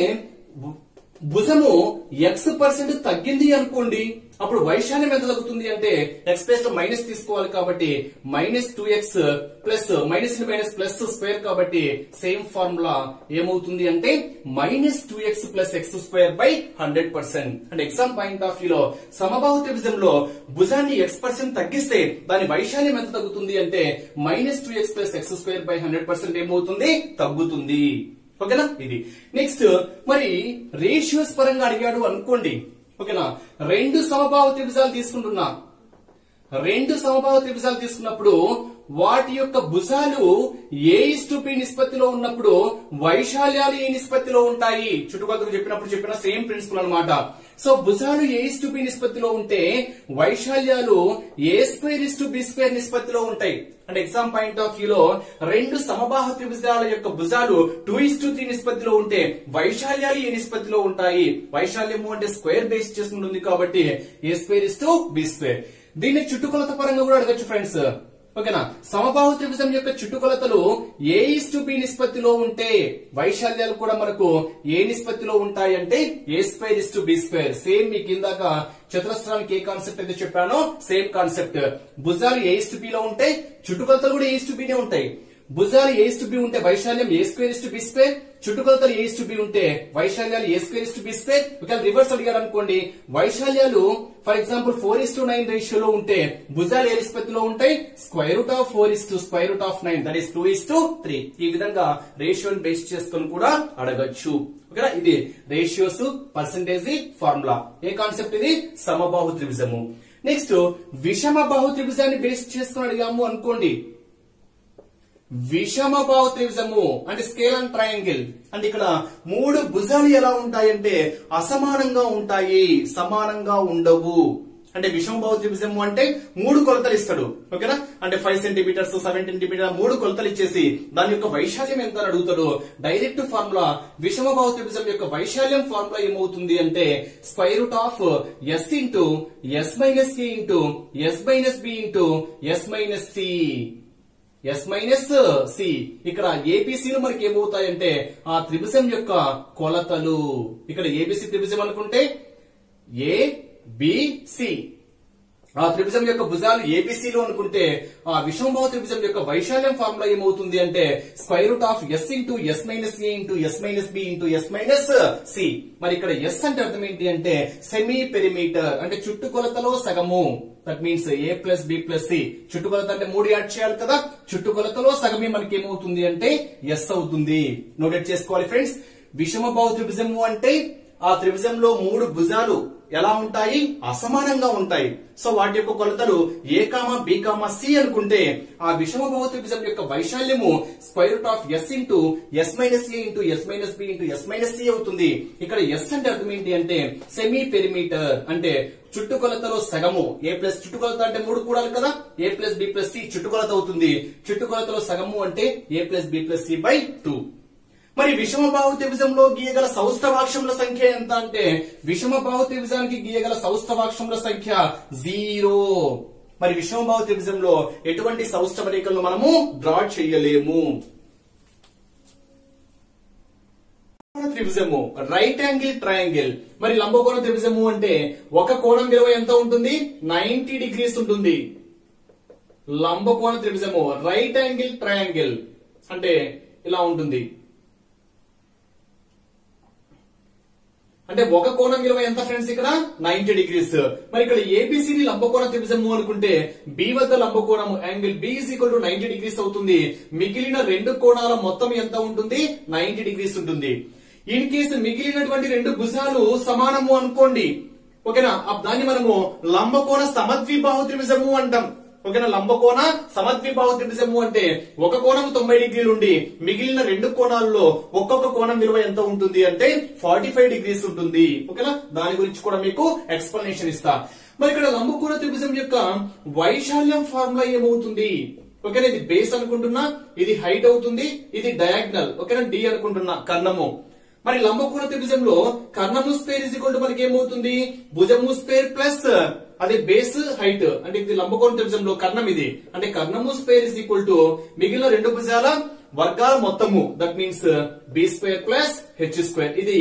భుజము x% తగ్గింది అనుకోండి, అప్పుడు వైశాల్యం ఎంత తగ్గుతుంది అంటే x ప్లేస్ లో మైనస్ తీసుకోవాలి కాబట్టి -2x plus minus plus square కాబట్టి సేమ్ ఫార్ములా ఏమవుతుంది అంటే -2x + x² 100%. అంటే ఎగ్జామ్ పాయింట్ ఆఫ్ వ్యూ లో సమబాహు త్రిభుజంలో భుజాన్ని x% తగ్గిస్తే దాని వైశాల్యం ఎంత తగ్గుతుంది అంటే -2x + x² 100% ఏమవుతుంది, తగ్గుతుంది. ఓకేనా, ఇది నెక్స్ట్. మరి రేషియోస్ పరంగా అడిగాడు అనుకోండి. ఓకేనా, 2 సమబాహు త్రిభుజాలు తీసుకుంటున్నా. 2 సమబాహు త్రిభుజాలు తీసుకున్నప్పుడు వాటి యొక్క భుజాలు a:p నిష్పత్తిలో ఉన్నప్పుడు వైశాల్యాలు ఏ నిష్పత్తిలో ఉంటాయి, చుట్టుపక్కల చెప్పిన సేమ్ ప్రిన్సిపల్ అన్నమాట. సో భుజాలు a:p నిష్పత్తిలో ఉంటే వైశాల్యాలు a²:b² నిష్పత్తిలో ఉంటాయి. అంటే ఎగ్జామ్ పాయింట్ ఆఫ్ వ్యూ లో 2 సమబాహు త్రిభుజాల యొక్క భుజాలు 2:3 నిష్పత్తిలో ఉంటే వైశాల్యాలు ఏ నిష్పత్తిలో ఉంటాయి, వైశాల్యము అంటే స్క్వేర్ బేస్ చేసుకుంటుంది కాబట్టి a²:b². దీన్ని చుట్టుకొలత పరంగా కూడా అడగచ్చు ఫ్రెండ్స్. ఓకేనా, సమబాహు త్రిభుజం యొక్క చుట్టుకొలతలు a:b నిష్పత్తిలో ఉంటే వైశాల్యాలు కూడా మనకు ఏ నిష్పత్తిలో ఉంటాయి అంటే a²:b². సేమ్ మీకు ఇందాక చతురస్రానికి ఏ కాన్సెప్ట్ అయితే చెప్పానో సేమ్ కాన్సెప్ట్. భుజాలు a:b లో ఉంటే చుట్టుకొలతలు కూడా a:b నే ఉంటాయి. భుజాలు a:b ఉంటే వైశాల్యం a²:b², చుట్టుకొలతలు a:b ఉంటే వైశాల్యాలు a²:b². ఒకవేళ రివర్స్ అడిగారు అనుకోండి, వైశాల్యాలు ఫర్ ఎగ్జాంపుల్ 4:9 రేషియోలో ఉంటే భుజాలు ఏ నిష్పత్తిలో ఉంటాయి, √4:9 దట్ ఈస్ 2:3. ఈ విధంగా రేషియోని బేస్ చేసుకొని కూడా అడగచ్చు. ఓకేనా, ఇది రేషియోస్ పర్సెంటేజ్ ఫార్ములా. ఏ కాన్సెప్ట్ ఇది, సమబాహు త్రిభుజము. నెక్స్ట్ విషమబాహు త్రిభుజాన్ని బేస్ చేసుకొని అడిగాము అనుకోండి. విషమబాహు త్రిభుజము అంటే స్కేల్ అండ్ ట్రయాంగిల్. అంటే ఇక్కడ 3 భుజాలు ఎలా ఉంటాయంటే అసమానంగా ఉంటాయి, సమానంగా ఉండవు. అంటే విషమబాహు త్రిభుజము అంటే 3 కొలతలు ఇస్తాడు. ఓకేనా, అంటే 5 సెంటీమీటర్స్ 7 సెంటీమీటర్ 3 కొలతలు ఇచ్చేసి దాని యొక్క వైశాల్యం ఎంత అని అడుగుతాడు. డైరెక్ట్ ఫార్ములా విషమబాహు త్రిభుజం యొక్క వైశాల్యం ఫార్ములా ఏమవుతుంది అంటే square root of s into s minus k into s minus b into s minus c. S minus C. ఇక్కడ ఏబిసిలు మనకి ఏమవుతాయంటే ఆ త్రిభుజం యొక్క కొలతలు. ఇక్కడ ఏబిసి త్రిభుజం అనుకుంటే ఏ బి సి, ఆ త్రిభుజం యొక్క భుజాలు ఏబిసిలు అనుకుంటే ఆ విషమబాహు త్రిభుజం యొక్క వైశాల్యం ఫార్ములా ఏమవుతుంది అంటే square root of S into S minus A into S minus B into S minus C. మరి ఇక్కడ ఎస్ అంటే అర్థం ఏంటి అంటే సెమీ పెరిమీటర్, అంటే చుట్టుకొలతలో సగము. That means A plus B plus C. చుట్టుకొలత అంటే 3 యాడ్ చేయాలి కదా, చుట్టుకొలతలో సగమే మనకి ఏమవుతుంది అంటే ఎస్ అవుతుంది. నోటెడ్ చేసుకోవాలి ఫ్రెండ్స్. విషమబాహు త్రిభుజము అంటే ఆ త్రిభుజంలో 3 భుజాలు ఎలా ఉంటాయి, అసమానంగా ఉంటాయి. సో వాటి యొక్క కొలతలు A comma B comma C అనుకుంటే ఆ విషమబాహు త్రిభుజం యొక్క వైశాల్యము square root of S into S minus A into S minus B into S minus C అవుతుంది. ఇక్కడ ఎస్ అంటే అర్థం ఏంటి అంటే సెమీ పెరిమీటర్, అంటే చుట్టుకొలతలో సగము. ఏ ప్లస్ చుట్టుకొలత అంటే 3 కూడాలి కదా, A plus B plus C చుట్టుకొలత అవుతుంది. చుట్టుకొలతలో సగము అంటే A plus B plus C by 2. మరి విషమబాహు త్రిభుజంలో గీయగల సౌష్ఠవాక్షముల సంఖ్య ఎంత అంటే విషమబాహు త్రిభుజానికి గీయగల సౌష్ఠవాక్షముల సంఖ్య 0. మరి విషమబాహు త్రిభుజంలో ఎటువంటి సౌష్ఠవ రేఖలను మనము డ్రా చేయలేము. త్రిభుజము రైట్ యాంగిల్ ట్రయాంగిల్. మరి లంబకోణ త్రిభుజము అంటే ఒక కోణం విలువ ఎంత ఉంటుంది, 90 డిగ్రీస్ ఉంటుంది. లంబకోణ త్రిభుజము రైట్ యాంగిల్ ట్రయాంగిల్ అంటే ఇలా ఉంటుంది. అంటే ఒక కోణం విలువ ఎంత ఫ్రెండ్స్ ఇక్కడ 90 డిగ్రీస్. మరి ఇక్కడ ఏబిసిడి లంబకోణ త్రిభుజము అనుకుంటే బి వద్ద లంబకోణం angle B is equal to 90 degrees అవుతుంది. మిగిలిన 2 కోణాల మొత్తం ఎంత ఉంటుంది, 90 డిగ్రీస్ ఉంటుంది. ఇన్ కేసు మిగిలినటువంటి 2 భుజాలు సమానము అనుకోండి. ఓకేనా, దాన్ని మనము లంబకోణ సమద్విబాహు త్రిభుజము అంటాం. ఓకేనా, లంబకోణ సమద్విబాహు త్రిభుజము అంటే ఒక కోణం 90 డిగ్రీలు ఉండి మిగిలిన 2 కోణాల్లో ఒక్కొక్క కోణం విలువ ఎంత ఉంటుంది అంటే 45 డిగ్రీస్ ఉంటుంది. ఓకేనా, దాని గురించి కూడా మీకు ఎక్స్ప్లెనేషన్ ఇస్తా. మరి ఇక్కడ లంబకోణ త్రిభుజం యొక్క వైశాల్యం ఫార్ములా ఏమవుతుంది. ఓకేనా, ఇది బేస్ అనుకుంటున్నా, ఇది హైట్ అవుతుంది, ఇది డయాగ్నల్. ఓకేనా, డి అనుకుంటున్నా కర్ణము. మరి లంబకోణ త్రిభుజంలో కర్ణము స్క్వేర్ ఇజ్ ఈక్వల్ టు మనకి ఏమవుతుంది, భుజము స్క్వేర్ ప్లస్ అదే బేస్ హైట్. అంటే ఇది లంబకోణ త్రిభుజంలో కర్ణం ఇది, అంటే కర్ణము స్క్వేర్ ఇజ్ ఈక్వల్ టు మిగిలిన 2 భుజాల వర్గాల మొత్తము. That means B square plus H square. ఇది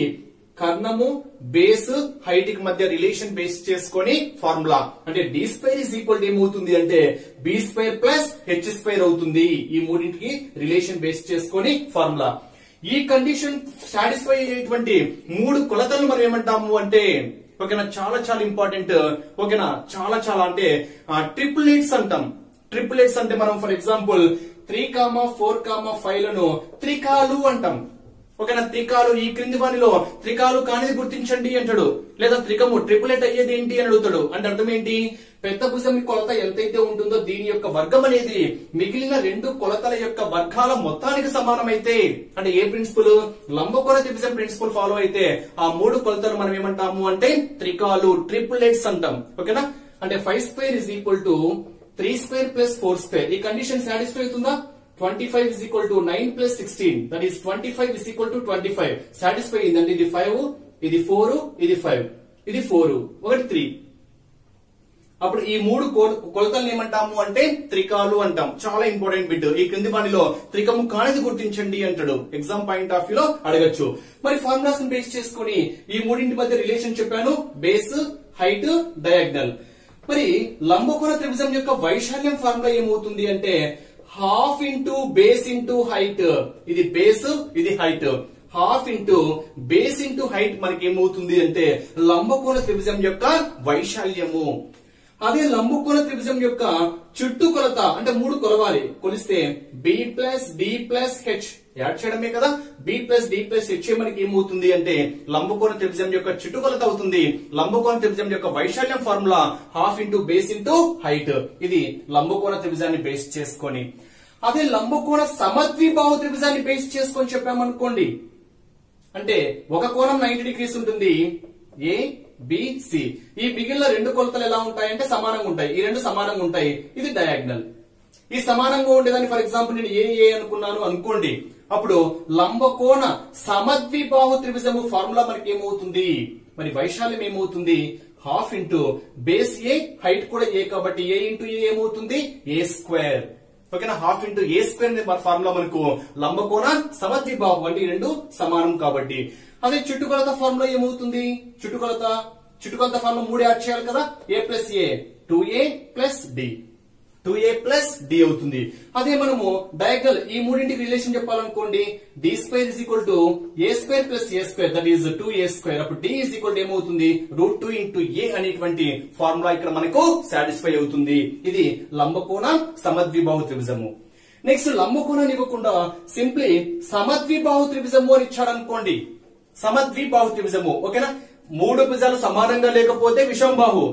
కర్ణము బేస్ హైట్ కి మధ్య రిలేషన్ బేస్ చేసుకొని ఫార్ములా. అంటే D square is equal to ఏమవుతుంది అంటే B square plus H square అవుతుంది. ఈ మూడింటికి రిలేషన్ బేస్ చేసుకొని ఫార్ములా. ఈ కండిషన్ సాటిస్ఫై అయ్యేటువంటి 3 కొలతలను మనం ఏమంటాము అంటే ఓకేనా, చాలా చాలా ఇంపార్టెంట్. ఓకేనా, చాలా చాలా అంటే ట్రిపులేట్స్ అంటాం. ట్రిపులేట్స్ అంటే మనం ఫర్ ఎగ్జాంపుల్ 3,4,5 లను త్రికాలు అంటాం. ఓకేనా, త్రికాలు ఈ క్రింది వానిలో త్రికాలు కానిది గుర్తించండి అంటాడు. లేదా త్రికము ట్రిపులేట్ అయ్యేది ఏంటి అని అడుగుతాడు. అంటే అర్థం ఏంటి, పెద్ద భుజం కొలత ఎంతైతే ఉంటుందో దీని యొక్క వర్గం అనేది మిగిలిన 2 కొలతల యొక్క వర్గాల మొత్తానికి సమానమైతే, అంటే ఏ ప్రిన్సిపల్, లంబకోణ త్రిభుజం ప్రిన్సిపల్ ఫాలో అయితే ఆ 3 కొలతలు మనం ఏమంటాము అంటే త్రికాలు ట్రిపులేట్స్ అంటాం. ఓకేనా, అంటే 5 square is equal to 3 square plus 4 square. ఈ కండిషన్ సాటిస్ఫై అవుతుందా. 25 is equal to 9 plus 16. That is 25 is equal to 25. Satisfy అయిందండి. ఇది 5, ఇది 4, ఇది 5, ఇది 4, ఒకటి 3. అప్పుడు ఈ 3 కొలతలను ఏమంటాము అంటే త్రికాలు అంటాం. చాలా ఇంపార్టెంట్ బిట్. ఈ క్రింది వాటిలో త్రికము కానిది గుర్తించండి అంటాడు. ఎగ్జామ్ పాయింట్ ఆఫ్ వ్యూ లో అడగచ్చు. మరి ఫార్ములాస్ ని బేస్ చేసుకుని ఈ మూడింటి మధ్య రిలేషన్ చెప్పాను, బేస్ హైట్ డయాగ్నల్. మరి లంబకోణ త్రిభుజం యొక్క వైశాల్యం ఫార్ములా ఏమవుతుంది అంటే half into base into height. ఇది బేస్, ఇది height. Half into base into height మనకి ఏమవుతుంది అంటే లంబకోణ త్రిభుజం యొక్క వైశాల్యము. అదే లంబకోణ త్రిభుజం యొక్క చుట్టుకొలత అంటే 3 కొలవాలి. కొలిస్తే B plus D plus H add చేయడమే కదా. B plus D plus H మనకి ఏమవుతుంది అంటే లంబకోణ త్రిభుజం యొక్క చుట్టుకొలత అవుతుంది. లంబకోణ త్రిభుజం యొక్క వైశాల్యం formula half into base into height. ఇది లంబకోణ త్రిభుజాన్ని బేస్ చేసుకొని. అదే లంబకోణ సమద్విబాహు త్రిభుజాన్ని బేస్ చేసుకొని చెప్పామనుకోండి, అంటే ఒక కోణం 90 డిగ్రీస్ ఉంటుంది, ఏ బిసి. ఈ మిగిలిన రెండు కొలతలు ఎలా ఉంటాయంటే సమానంగా ఉంటాయి. ఈ రెండు సమానంగా ఉంటాయి. ఇది డయాగ్నల్. ఈ సమానంగా ఉండేదాన్ని ఫర్ ఎగ్జాంపుల్ నేను ఏ అనుకున్నాను అనుకోండి. అప్పుడు లంబకోణ సమద్విబాహు త్రిభుజము ఫార్ములా మనకి ఏమవుతుంది, మరి వైశాల్యం ఏమవుతుంది, హాఫ్ ఇంటూ బేస్ ఏ, హైట్ కూడా ఏ కాబట్టి ఏ ఇంటూ ఏ ఏమవుతుంది, ఏ స్క్వేర్. ఓకేనా, హాఫ్ ఇంటూ ఏ స్క్వేర్ అనే ఫార్ములా మనకు లంబకోణ సమద్విబాహు అంటే ఈ రెండు సమానం కాబట్టి. అదే చుట్టుకొలత ఫార్ములా ఏమవుతుంది, చుట్టుకొలత ఫార్ములా 3 యాడ్ చేయాలి కదా, A plus A 2a plus D, 2a plus D అవుతుంది. అదే మనము డయాగ్నల్ ఈ మూడింటికి రిలేషన్ చెప్పాలనుకోండి, D square is equal to A square plus A square that is 2a square. అప్పుడు డి ఇస్ ఈక్వల్ టు ఏమవుతుంది, √2 ఇంటూ ఏ అనేటువంటి ఫార్ములా ఇక్కడ మనకు సాటిస్ఫై అవుతుంది. ఇది లంబకోణ సమద్విబాహు త్రిభుజము. నెక్స్ట్ లంబకోణాన్ని ఇవ్వకుండా సింప్లీ సమద్విబాహు త్రిభుజము అని ఇచ్చాడనుకోండి, సమద్విబాహు త్రిభుజము. ఓకేనా, 3 భుజాలు సమానంగా లేకపోతే విషంబాహు,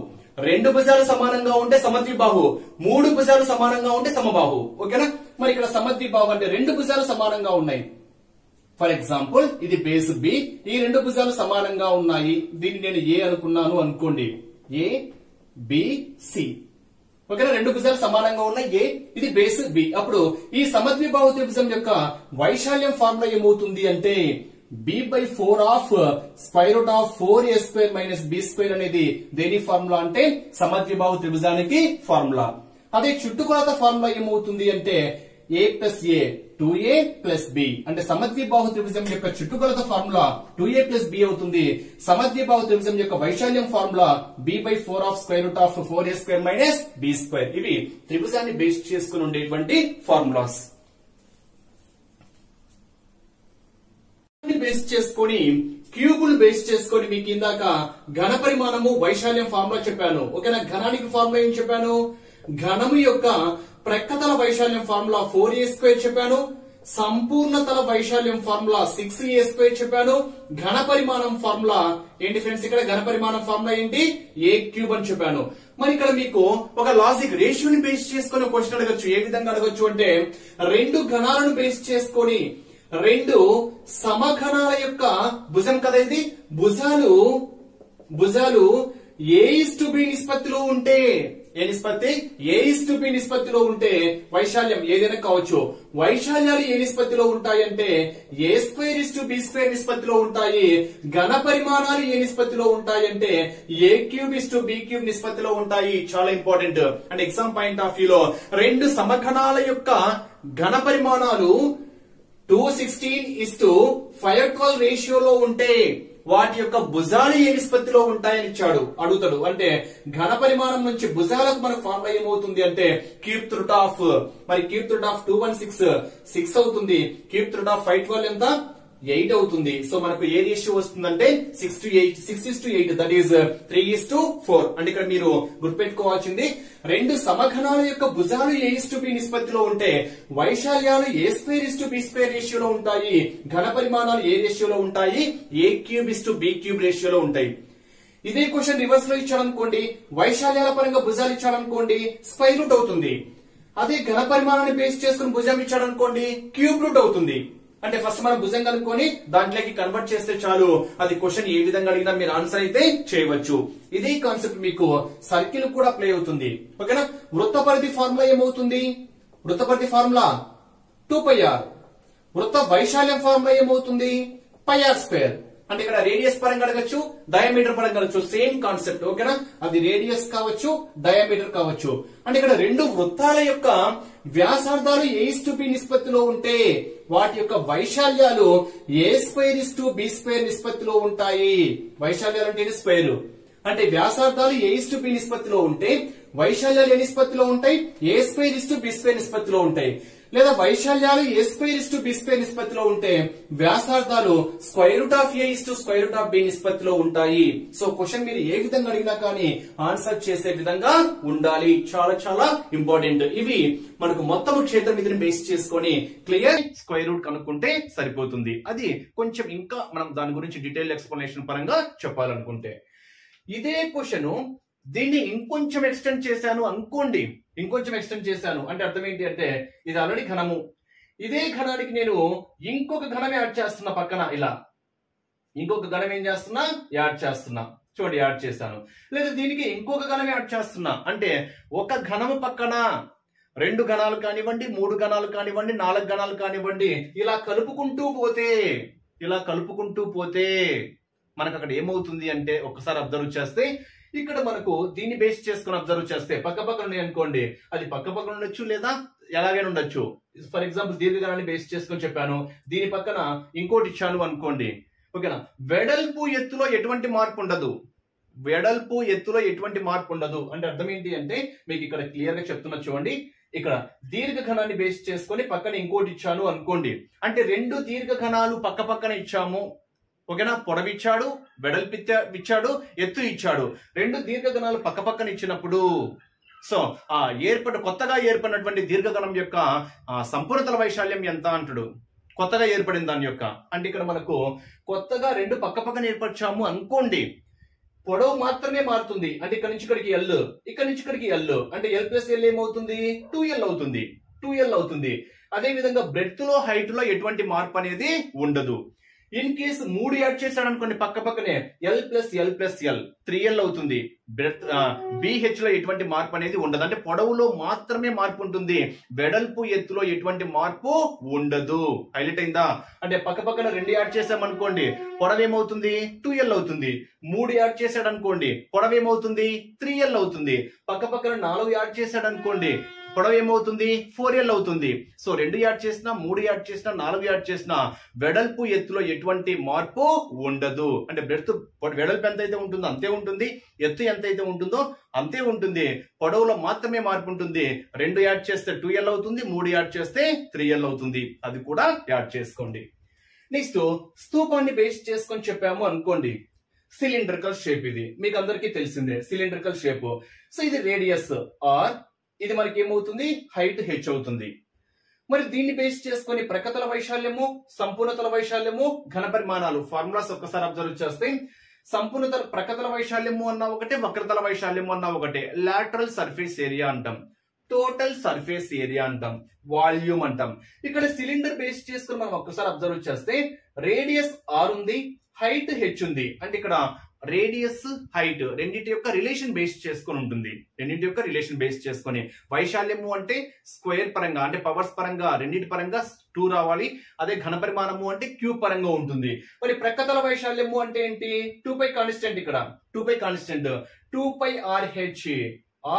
2 భుజాలు సమానంగా ఉంటే సమద్విబాహు, 3 భుజాలు సమానంగా ఉంటే సమబాహు. ఓకేనా, మరి ఇక్కడ సమద్విబాహు అంటే 2 భుజాలు సమానంగా ఉన్నాయి. ఫర్ ఎగ్జాంపుల్ ఇది బేస్ బి, ఈ 2 భుజాలు సమానంగా ఉన్నాయి. దీన్ని నేను ఏ అనుకున్నాను అనుకోండి, ఏ బి సి. ఓకేనా, 2 భుజాలు సమానంగా ఉన్నాయి ఏ, ఇది బేస్ బి. అప్పుడు ఈ సమద్విబాహు త్రిభుజం యొక్క వైశాల్యం ఫార్ములా ఏమవుతుంది అంటే b/4 of square root of 4a square minus b square అనేది దేని ఫార్ములా అంటే సమద్విబాహు త్రిభుజానికి ఫార్ములా. అదే చుట్టుకొలత ఫార్ములా ఏమవుతుంది అంటే a plus A 2a plus b అంటే సమద్విబాహు త్రిభుజం యొక్క చుట్టుకొలత ఫార్ములా 2a ప్లస్ b అవుతుంది. సమద్విబాహు త్రిభుజం యొక్క వైశాల్యం formula b/4 of square root of 4a square minus b square. ఇవి త్రిభుజాన్ని బేస్ చేసుకుని ఉండేటువంటి ఫార్ములాస్. బేస్ చేసుకొని క్యూబుల్ బేస్ చేసుకొని మీకు ఇందాక ఘన పరిమాణము వైశాల్యం ఫార్ములా చెప్పాను. ఓకేనా, ఘనానికి ఫార్ములా ఏం చెప్పాను, ఘనము యొక్క ప్రక్కతల వైశాల్యం ఫార్ములా 4a స్క్వేర్ చెప్పాను, సంపూర్ణతల వైశాల్యం ఫార్ములా 6a స్క్వేర్ చెప్పాను, ఘన పరిమాణం ఫార్ములా ఏంటి ఫ్రెండ్స్, ఇక్కడ ఘన పరిమాణం ఫార్ములా ఏంటి, a క్యూబ్ అని చెప్పాను. మరి ఇక్కడ మీకు ఒక లాజిక్ రేషియోని బేస్ చేసుకొని క్వశ్చన్ అడగచ్చు. ఏ విధంగా అడగచ్చు అంటే 2 ఘనాలను బేస్ చేసుకొని 2 సమఘనాల యొక్క భుజం కదా ఇది, భుజాలు a:b నిష్పత్తిలో ఉంటే, ఏ నిష్పత్తి, a:b నిష్పత్తిలో ఉంటే వైశాల్యం ఏదైనా కావచ్చు. వైశాల్యాలు ఏ నిష్పత్తిలో ఉంటాయంటే a²:b² నిష్పత్తిలో ఉంటాయి. ఘన పరిమాణాలు ఏ నిష్పత్తిలో ఉంటాయంటే a³:b³ నిష్పత్తిలో ఉంటాయి. చాలా important. And exam point of వ్యూలో 2 సమఘనాల యొక్క ఘన పరిమాణాలు 216:512 రేషియోలో ఉంటే వాటి యొక్క భుజాలు ఏ నిష్పత్తిలో ఉంటాయని అడుగుతాడు. అంటే ఘన పరిమాణం నుంచి భుజాలకు మనకు ఫార్ములా ఏమవుతుంది అంటే క్యూబ్ రూట్ ఆఫ్, మరి క్యూబ్ రూట్ ఆఫ్ 216 6 అవుతుంది, క్యూబ్ రూట్ ఆఫ్ 512 ఎంత 8 అవుతుంది. సో మనకు ఏ రేషియో వస్తుందంటే 6:8 దట్ ఈస్ 3:4. అంటే ఇక్కడ మీరు గుర్తుపెట్టుకోవాల్సింది 2 సమఘనాల యొక్క భుజాలు a:b నిష్పత్తిలో ఉంటే వైశాల్యాలు a²:b² రేషియోలో ఉంటాయి. ఘన పరిమాణాలు ఏ రేషియోలో ఉంటాయి, a³:b³ రేషియోలో ఉంటాయి. ఇదే క్వశ్చన్ రివర్స్ లో ఇచ్చాడనుకోండి, వైశాల్యాల పరంగా భుజాలు ఇచ్చాడనుకోండి స్క్వేర్ రూట్ అవుతుంది. అదే ఘన పరిమాణాన్ని బేస్ చేసుకుని భుజం ఇచ్చాడనుకోండి క్యూబ్ రూట్ అవుతుంది. అంటే ఫస్ట్ మనం భుజం కనుక్కొని దాంట్లోకి కన్వర్ట్ చేస్తే చాలు, అది క్వశ్చన్ ఏ విధంగా అడిగినా మీరు ఆన్సర్ అయితే చేయవచ్చు. ఇదే కాన్సెప్ట్ మీకు సర్కిల్ కూడా ప్లే అవుతుంది. ఓకేనా, వృత్త పరిధి ఫార్ములా ఏమవుతుంది, వృత్త పరిధి ఫార్ములా 2πr, వృత్త వైశాల్యం ఫార్ములా ఏమవుతుంది πr². అంటే ఇక్కడ రేడియస్ పరంగా అడగచ్చు, డయామీటర్ పరంగా అడగచ్చు, సేమ్ కాన్సెప్ట్. ఓకేనా, అది రేడియస్ కావచ్చు, డయామీటర్ కావచ్చు. అంటే ఇక్కడ 2 వృత్తాల యొక్క వ్యాసార్థాలు a:b నిష్పత్తిలో ఉంటే వాటి యొక్క వైశాల్యాలు a²:b² నిష్పత్తిలో ఉంటాయి. వైశాల్యాలు అంటే స్క్వేర్, అంటే వ్యాసార్థాలు a:b నిష్పత్తిలో ఉంటే వైశాల్యాలు ఏ నిష్పత్తిలో ఉంటాయి, a²:b² నిష్పత్తిలో ఉంటాయి. లేదా వైశాల్యాలు a²:b² నిష్పత్తిలో ఉంటే వ్యాసార్థాలు √a:√b నిష్పత్తిలో ఉంటాయి. సో క్వశ్చన్ మీరు ఏ విధంగా అడిగినా కానీ ఆన్సర్ చేసే విధంగా ఉండాలి. చాలా చాలా ఇంపార్టెంట్. ఇవి మనకు మొత్తం క్షేత్రం మీదని బేస్ చేసుకొని క్లియర్ స్క్వేర్ రూట్ కనుక్కుంటే సరిపోతుంది. అది కొంచెం ఇంకా మనం దాని గురించి డీటెయిల్ ఎక్స్ప్లెనేషన్ పరంగా చెప్పాలనుకుంటే ఇదే క్వశ్చన్ దీన్ని ఇంకొంచెం ఎక్స్టెండ్ చేశాను అనుకోండి, ఇంకొంచెం ఎక్స్టెండ్ చేశాను అంటే అర్థం ఏంటి అంటే ఇది ఆల్రెడీ ఘనము, ఇదే ఘనానికి నేను ఇంకొక ఘనం యాడ్ చేస్తున్నా పక్కన, ఇలా ఇంకొక ఘనం ఏం చేస్తున్నా యాడ్ చేస్తున్నా. చూడండి యాడ్ చేశాను. లేదా దీనికి ఇంకొక ఘనం యాడ్ చేస్తున్నా అంటే ఒక ఘనము పక్కన 2 ఘనాలు కానివ్వండి, 3 ఘనాలు కానివ్వండి, 4 ఘనాలు కానివ్వండి, ఇలా కలుపుకుంటూ పోతే మనకు అక్కడ ఏమవుతుంది అంటే ఒక్కసారి అబ్జర్వ్ చేస్తే ఇక్కడ మనకు దీన్ని బేస్ చేసుకుని అబ్జర్వ్ చేస్తే పక్క పక్కన ఉన్నాయి అనుకోండి, అది పక్క పక్కన ఉండొచ్చు లేదా ఎలాగైనా ఉండొచ్చు. ఫర్ ఎగ్జాంపుల్ దీర్ఘగణాన్ని బేస్ చేసుకొని చెప్పాను, దీని పక్కన ఇంకోటి ఇచ్చాను అనుకోండి. ఓకేనా, వెడల్పు ఎత్తులో ఎటువంటి మార్పు ఉండదు. అంటే అర్థం ఏంటి అంటే మీకు ఇక్కడ క్లియర్ గా చెప్తున్నా చూడండి. ఇక్కడ దీర్ఘఘనాన్ని బేస్ చేసుకొని పక్కన ఇంకోటి ఇచ్చాను అనుకోండి, అంటే 2 దీర్ఘఘనాలు పక్క పక్కన ఇచ్చాము. ఓకేనా, పొడవు ఇచ్చాడు, వెడల్పు ఇచ్చాడు, ఎత్తు ఇచ్చాడు. 2 దీర్ఘగణాలు పక్క పక్కన ఇచ్చినప్పుడు సో ఆ కొత్తగా ఏర్పడినటువంటి దీర్ఘగణం యొక్క సంపూర్ణతల వైశాల్యం ఎంత అంటాడు. కొత్తగా ఏర్పడిన దాని యొక్క అంటే ఇక్కడ మనకు కొత్తగా 2 పక్క పక్కన ఏర్పరిచాము అనుకోండి, పొడవు మాత్రమే మారుతుంది. అంటే ఇక్కడ నుంచి ఇక్కడికి ఎల్, ఇక్కడ నుంచి ఇక్కడికి ఎల్, అంటే ఎల్ ప్లస్ ఎల్ ఏమవుతుంది 2L అవుతుంది. అదే విధంగా బ్రెడ్త్ లో హైట్ లో ఎటువంటి మార్పు అనేది ఉండదు. ఇన్ కేసు 3 యాడ్ చేశాడు అనుకోండి పక్క పక్కనే ఎల్ ప్లస్ ఎల్ 3L అవుతుంది. బ్రెడ్త్ బిహెచ్ లో ఎటువంటి మార్పు అనేది ఉండదు. అంటే పొడవులో మాత్రమే మార్పు ఉంటుంది, వెడల్పు ఎత్తులో ఎటువంటి మార్పు ఉండదు. హైలైట్ అయిందా? అంటే పక్క పక్కన 2 యాడ్ చేసామనుకోండి పొడవు ఏమవుతుంది 2L అవుతుంది. 3 యాడ్ చేశాడు అనుకోండి పొడవు ఏమవుతుంది 3L అవుతుంది. పక్క పక్కన 4 యాడ్ చేశాడు అనుకోండి పొడవు ఏమవుతుంది 4L అవుతుంది. సో 2 యాడ్ చేసినా, 3 యాడ్ చేసినా, 4 యాడ్ చేసినా వెడల్పు ఎత్తులో ఎటువంటి మార్పు ఉండదు. అంటే వెడల్పు ఎంతైతే ఉంటుందో అంతే ఉంటుంది, ఎత్తు ఎంతైతే ఉంటుందో అంతే ఉంటుంది. పొడవులో మాత్రమే మార్పు ఉంటుంది. 2 యాడ్ చేస్తే 2L అవుతుంది, 3 యాడ్ చేస్తే 3L అవుతుంది. అది కూడా యాడ్ చేసుకోండి. నెక్స్ట్ స్తూపాన్ని బేస్ చేసుకొని చెప్పాము అనుకోండి, సిలిండ్రికల్ షేప్. ఇది మీకు అందరికీ తెలిసిందే సిలిండ్రికల్ షేప్. సో ఇది రేడియస్ ఆర్, ఇది మనకి ఏమవుతుంది హైట్ హెచ్ అవుతుంది. మరి దీన్ని బేస్ చేసుకొని ప్రకతల వైశాల్యము, సంపూర్ణతల వైశాల్యము, ఘన పరిమాణాలు ఫార్ములాస్ ఒక్కసారి అబ్జర్వ్ చేస్తే ప్రకతల వైశాల్యము అన్నా ఒకటే, వక్రతల వైశాల్యము అన్నా ఒకటే. లాటరల్ సర్ఫేస్ ఏరియా అంటాం, టోటల్ సర్ఫేస్ ఏరియా అంటాం, వాల్యూమ్ అంటాం. ఇక్కడ సిలిండర్ బేస్ చేసుకుని మనం ఒక్కసారి అబ్జర్వ్ చేస్తే రేడియస్ ఆర్ ఉంది, హైట్ హెచ్ ఉంది. అంటే ఇక్కడ రేడియస్ హైట్ రెండింటి యొక్క రిలేషన్ బేస్ చేసుకొని ఉంటుంది. వైశాల్యము అంటే స్క్వేర్ పరంగా అంటే పవర్స్ పరంగా రెండింటి పరంగా 2 రావాలి. అదే ఘన పరిమాణము అంటే క్యూబ్ పరంగా ఉంటుంది. మరి ప్రకతల వైశాల్యము అంటే ఏంటి 2π కాన్స్టెంట్. ఇక్కడ 2π కాన్స్టెంట్ 2πRH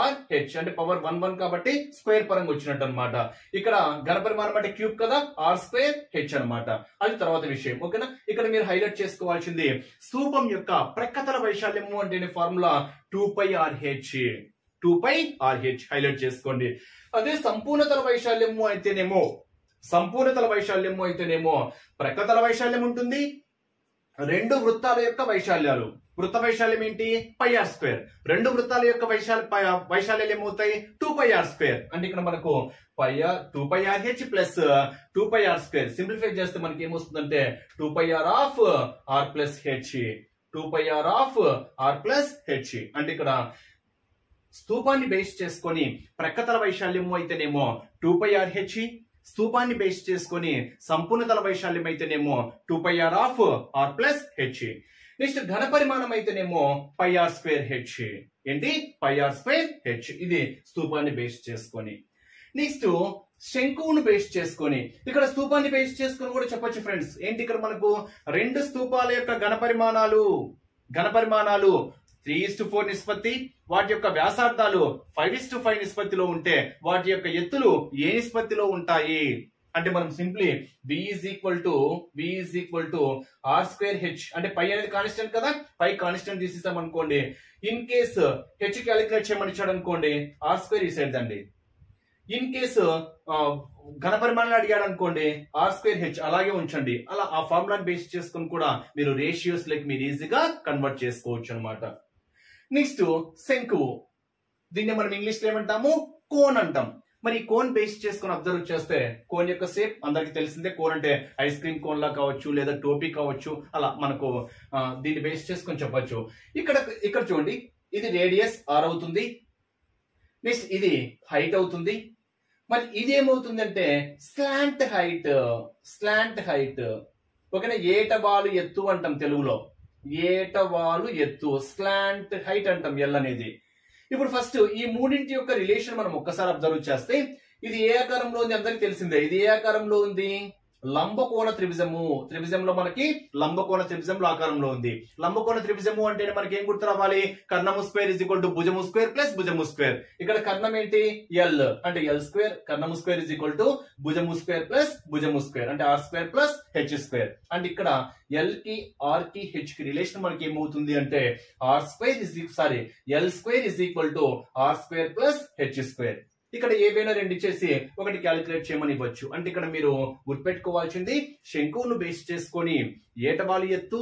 RH అంటే పవర్ 1 కాబట్టి స్క్వేర్ పరంగా వచ్చినట్టు అనమాట. ఇక్కడ ఘన పరిమాణం అంటే క్యూబ్ కదా, R²H అనమాట. అది తర్వాత విషయం. ఓకేనా, ఇక్కడ మీరు హైలైట్ చేసుకోవాల్సింది స్తూపం యొక్క ప్రకతల వైశాల్యము అంటే ఫార్ములా 2πRH హైలైట్ చేసుకోండి. అదే సంపూర్ణతల వైశాల్యము అయితేనేమో ప్రకతల వైశాల్యం ఉంటుంది, 2 వృత్తాల యొక్క వైశాల్యాలు. వృత్త వైశాల్యం ఏంటి πr². 2 వృత్తాల యొక్క వైశాల్యాలు ఏమవుతాయి 2πr². అంటే ఇక్కడ మనకు 2πRH ప్లస్ 2πr². సింప్లిఫై చేస్తే మనకి ఏమొస్తుందంటే 2πr of r plus H, 2πr of r plus H. అంటే ఇక్కడ స్తూపాన్ని బేస్ చేసుకొని ప్రకతల వైశాల్యము అయితేనేమో 2πRH, స్తూపాన్ని బేస్ చేసుకొని సంపూర్ణతల వైశాల్యం అయితేనేమో 2πr of r plus H. Next ఘన పరిమాణం అయితేనేమో πr²H. ఏంటి πr²H. ఇది స్తూపాన్ని బేస్ చేసుకొని. నెక్స్ట్ శంకువును బేస్ చేసుకొని, ఇక్కడ స్తూపాన్ని బేస్ చేసుకొని కూడా చెప్పొచ్చు ఫ్రెండ్స్. ఏంటి ఇక్కడ మనకు 2 స్తూపాల యొక్క ఘన పరిమాణాలు 3:4 నిష్పత్తి, వాటి యొక్క వ్యాసార్థాలు 5:5 నిష్పత్తిలో ఉంటే వాటి యొక్క ఎత్తులు ఏ నిష్పత్తిలో ఉంటాయి అంటే మనం simply v is equal to r²H. అంటే పై అనేది కాన్స్టెంట్ కదా, పై కాన్స్టెంట్ తీసేసాం అనుకోండి. ఇన్ కేస్ హెచ్ క్యాలిక్యులేట్ చేయమని ఇచ్చాడు అనుకోండి r² ఈ సైడ్ దండి. ఇన్ కేసు ఘన పరిమాణాలు అడిగాడు అనుకోండి r²H అలాగే ఉంచండి. అలా ఆ ఫార్ములాని బేస్ చేసుకుని కూడా మీరు రేషియోస్ లైక్ మీరు ఈజీగా కన్వర్ట్ చేసుకోవచ్చు అనమాట. నెక్స్ట్ శంకువు, దీన్ని మనం ఇంగ్లీష్ లో ఏమంటాము కోన్ అంటాం. మరి కోన్ బేస్ చేసుకుని అబ్జర్వ్ చేస్తే కోన్ యొక్క షేప్ అందరికి తెలిసిందే. కోన్ అంటే ఐస్ క్రీమ్ కోన్ లా కావచ్చు లేదా టోపీ కావచ్చు, అలా మనకు దీన్ని బేస్ చేసుకొని చెప్పొచ్చు. ఇక్కడ చూడండి, ఇది రేడియస్ r అవుతుంది, నెక్స్ట్ ఇది హైట్ అవుతుంది. మరి ఇది ఏమవుతుందంటే స్లాంట్ హైట్. ఓకేనా, ఏటవాలు ఎత్తు అంటాం తెలుగులో. ఏటవాలు ఎత్తు, స్లాంట్ హైట్ అంటాం ఎల్ అనేది. ఇప్పుడు ఫస్ట్ ఈ మూడింటి యొక్క రిలేషన్ మనం ఒక్కసారి అబ్జర్వ్ చేస్తే, ఇది ఏ ఆకారంలో ఉంది అందరికి తెలిసిందే. ఇది ఏ ఆకారంలో ఉంది? లంబకోణ త్రిభుజము. త్రిభుజంలో మనకి లంబకోణ త్రిభుజంలో ఆకారంలో ఉంది. లంబకోణ త్రిభుజము అంటే మనకి ఏం గుర్తు రావాలి? కర్ణము స్క్వేర్ ఇజ్ ఈక్వల్ టు భుజము స్క్వేర్ ప్లస్ భుజము స్క్వేర్. ఇక్కడ కర్ణం ఏంటి? ఎల్ అంటే ఎల్ స్క్వేర్, కర్ణము స్క్వేర్ ఇజ్ ఈక్వల్ టు భుజము స్క్వేర్ ప్లస్ భుజము స్క్వేర్ అంటే R square plus H square. అంటే ఇక్కడ ఎల్ కి ఆర్ కి హెచ్ కి రిలేషన్ మనకి ఏమవుతుంది అంటే R square is L square is equal to R square plus H square. ఇక్కడ ఏవైనా రెండు ఇచ్చేసి ఒకటి క్యాలిక్యులేట్ చేయమని ఇవ్వచ్చు. అంటే ఇక్కడ మీరు గుర్తుపెట్టుకోవాల్సింది, శంకువును బేస్ చేసుకొని ఏటవాలు ఎత్తు,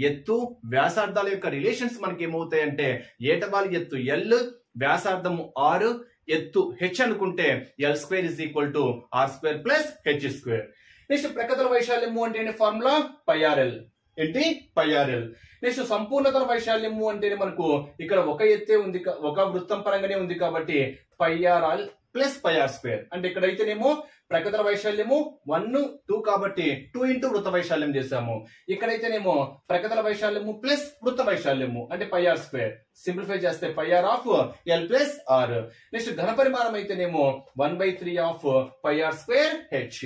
ఎత్తు వ్యాసార్థాల యొక్క రిలేషన్స్ మనకి ఏమవుతాయంటే ఏటవాలు ఎత్తు ఎల్, వ్యాసార్థము ఆర్, ఎత్తు హెచ్ అనుకుంటే L square is equal to R square plus H square. Next ప్రకృతుల వైశాల్యము అంటే ఫార్ములా పైఆర్ఎల్. ఏంటి? పైఆర్ఎల్. నెక్స్ట్ సంపూర్ణతల వైశాల్యము అంటే మనకు ఇక్కడ ఒక ఎత్తే ఉంది, ఒక వృత్తం పరంగానే ఉంది కాబట్టి పైఆర్ఎల్ ప్లస్ పైఆర్ స్క్వేర్. అంటే ఇక్కడైతేనేమో ప్రకృతుల వైశాల్యము 1, 2 కాబట్టి 2 ఇంటూ వృత్త వైశాల్యం చేసాము. ఇక్కడైతేనేమో ప్రకృతుల వైశాల్యము ప్లస్ వృత్త వైశాల్యము అంటే పైఆర్ స్క్వేర్. సింప్లిఫై చేస్తే pi R of L plus R. Next ఘన పరిమాణం అయితేనేమో 1/3 ఆఫ్ పైఆర్ స్క్వేర్ హెచ్.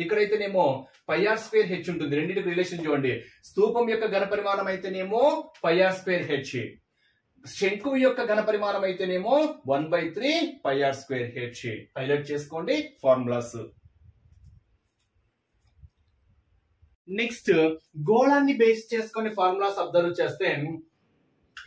ఇక్కడైతేనేమో పైఆర్ స్క్వేర్ హెచ్ ఉంటుంది. రెండింటికి రిలేషన్ చూడండి. స్తూపం యొక్క ఘన పరిమాణం అయితేనేమో పైఆర్ స్క్వేర్ హెచ్, శంకువు యొక్క ఘన పరిమాణం అయితేనేమో 1/3 పైఆర్ స్క్వేర్ హెచ్. హైలైట్ చేసుకోండి ఫార్ములాస్. నెక్స్ట్ గోళాన్ని బేస్ చేసుకొని ఫార్ములాస్ అబ్జర్వ్ చేస్తే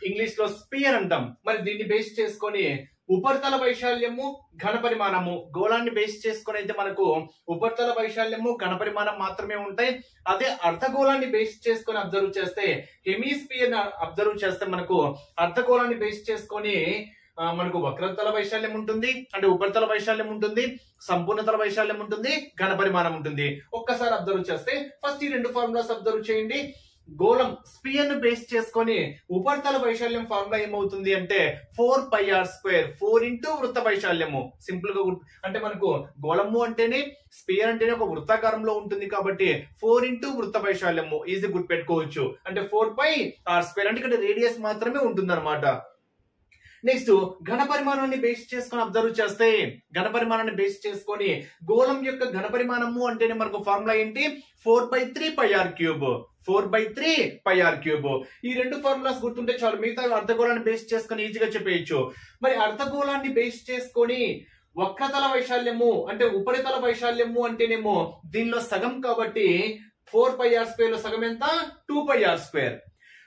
ఇంగ్లీష్ లో స్పియర్ అంటాం. మరి దీన్ని బేస్ చేసుకొని ఉపరితల వైశాల్యము, ఘన పరిమాణము. గోళాన్ని బేస్ చేసుకొని అయితే మనకు ఉపరితల వైశాల్యము, ఘన పరిమాణం మాత్రమే ఉంటాయి. అదే అర్ధగోళాన్ని బేస్ చేసుకొని అబ్జర్వ్ చేస్తే, హెమిస్పియర్ అబ్జర్వ్ చేస్తే మనకు అర్ధగోళాన్ని బేస్ చేసుకొని మనకు వక్రతల వైశాల్యం ఉంటుంది, అంటే ఉపరితల వైశాల్యం ఉంటుంది, సంపూర్ణతల వైశాల్యం ఉంటుంది, ఘన పరిమాణం ఉంటుంది. ఒక్కసారి అబ్జర్వ్ చేస్తే ఫస్ట్ ఈ రెండు ఫార్ములాస్ అబ్జర్వ్ చేయండి. గోళం స్పియర్ ను బేస్ చేసుకొని ఉపరితల వైశాల్యం ఫార్ములా ఏమవుతుంది అంటే 4 పైఆర్ స్క్వేర్, 4 ఇంటూ వృత్త వైశాల్యము. సింపుల్ గా అంటే మనకు గోళము అంటేనే, స్పియర్ అంటేనే ఒక వృత్తాకారంలో ఉంటుంది కాబట్టి 4 ఇంటూ వృత్త వైశాల్యము ఈజీ గుర్తుపెట్టుకోవచ్చు. అంటే 4 పై ఆర్ స్క్వేర్ అంటే ఇక్కడ రేడియస్ మాత్రమే ఉంటుంది అనమాట. నెక్స్ట్ ఘన పరిమాణాన్ని బేస్ చేసుకొని అబ్జర్వ్ చేస్తే, ఘన పరిమాణాన్ని బేస్ చేసుకొని గోళం యొక్క ఘన పరిమాణము అంటేనే మనకు ఫార్ములా ఏంటి? 4/3 పైఆర్ క్యూబ్, 4/3 పైఆర్ క్యూబ్. ఈ రెండు ఫార్ములాస్ గుర్తుంటే చాలు, మిగతా అర్ధగోళాన్ని బేస్ చేసుకొని ఈజీగా చెప్పేయచ్చు. మరి అర్ధగోళాన్ని బేస్ చేసుకొని వక్రతల వైశాల్యము అంటే ఉపరితల వైశాల్యము అంటేనేమో దీనిలో సగం కాబట్టి 4 పైఆర్ స్క్వేర్ లో సగం ఎంత? 2 పైఆర్ స్క్వేర్.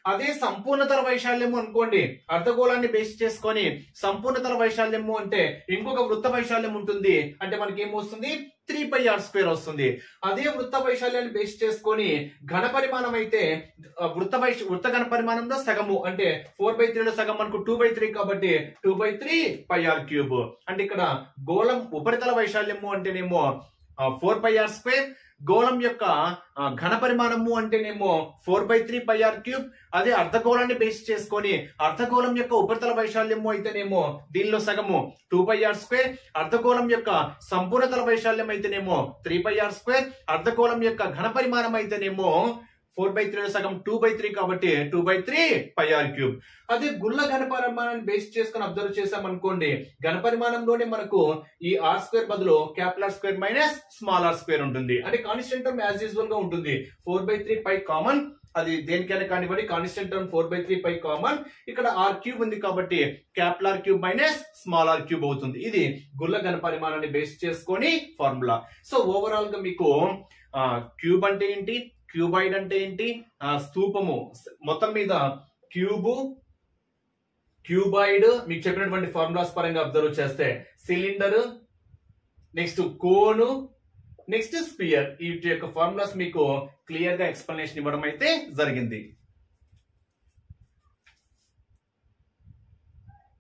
అదే సంపూర్ణతల వైశాల్యము అనుకోండి, అర్ధగోళాన్ని బేస్ చేసుకొని సంపూర్ణతల వైశాల్యము అంటే ఇంకొక వృత్త వైశాల్యం ఉంటుంది, అంటే మనకి ఏమొస్తుంది? 3 పైఆర్ స్క్వేర్ వస్తుంది. అదే వృత్త వైశాల్యాన్ని బేస్ చేసుకొని ఘన పరిమాణం అయితే వృత్త ఘన పరిమాణంలో సగము అంటే 4/3 లో సగం మనకు 2/3 కాబట్టి 2/3 పైఆర్ క్యూబ్. అంటే ఇక్కడ గోళం ఉపరితల వైశాల్యము అంటేనేమో 4 పైఆర్ స్క్వేర్, గోళం యొక్క ఘన పరిమాణము అంటేనేమో 4/3 పైఆర్ క్యూబ్. అదే అర్ధగోళాన్ని బేస్ చేసుకొని అర్ధగోళం యొక్క ఉపరితల వైశాల్యము అయితేనేమో దీనిలో సగము 2 పైఆర్ స్క్వేర్, అర్ధగోళం యొక్క సంపూర్ణతల వైశాల్యం అయితేనేమో 3 పైఆర్ స్క్వేర్, అర్ధగోళం యొక్క ఘన పరిమాణం అయితేనేమో 4/3 లో సగం 2/3 కాబట్టి 2/3 పైఆర్ క్యూబ్. అదే గుళ్ళ ఘన పరిమాణాన్ని బేస్ చేసుకుని అబ్జర్వ్ చేసాం అనుకోండి, ఘన పరిమాణంలోనే మనకు ఈ ఆర్ స్క్వేర్ బదులు capital square minus small R square ఉంటుంది. అంటే కాన్స్టెంట్ టర్మ్ యాజ్ యూజువల్ గా ఉంటుంది. 4/3 పై కామన్, అది దేనికైనా కానివ్వండి, కాన్స్టెంట్ టర్మ్ 4/3 పై కామన్. ఇక్కడ ఆర్ క్యూబ్ ఉంది కాబట్టి capital R cube minus small R cube అవుతుంది. ఇది గుళ్ళ ఘన పరిమాణాన్ని బేస్ చేసుకొని ఫార్ములా. సో ఓవరాల్ గా మీకు క్యూబ్ అంటే ఏంటి, క్యూబాయిడ్ అంటే ఏంటి, స్తూపము మొత్తం మీద క్యూబు, క్యూబాయిడ్ మీకు చెప్పినటువంటి ఫార్ములాస్ పరంగా అబ్జర్వ్ చేస్తే సిలిండర్, నెక్స్ట్ కోను, నెక్స్ట్ స్పియర్, వీటి యొక్క ఫార్ములాస్ మీకు క్లియర్ గా ఎక్స్ప్లెనేషన్ ఇవ్వడం అయితే జరిగింది.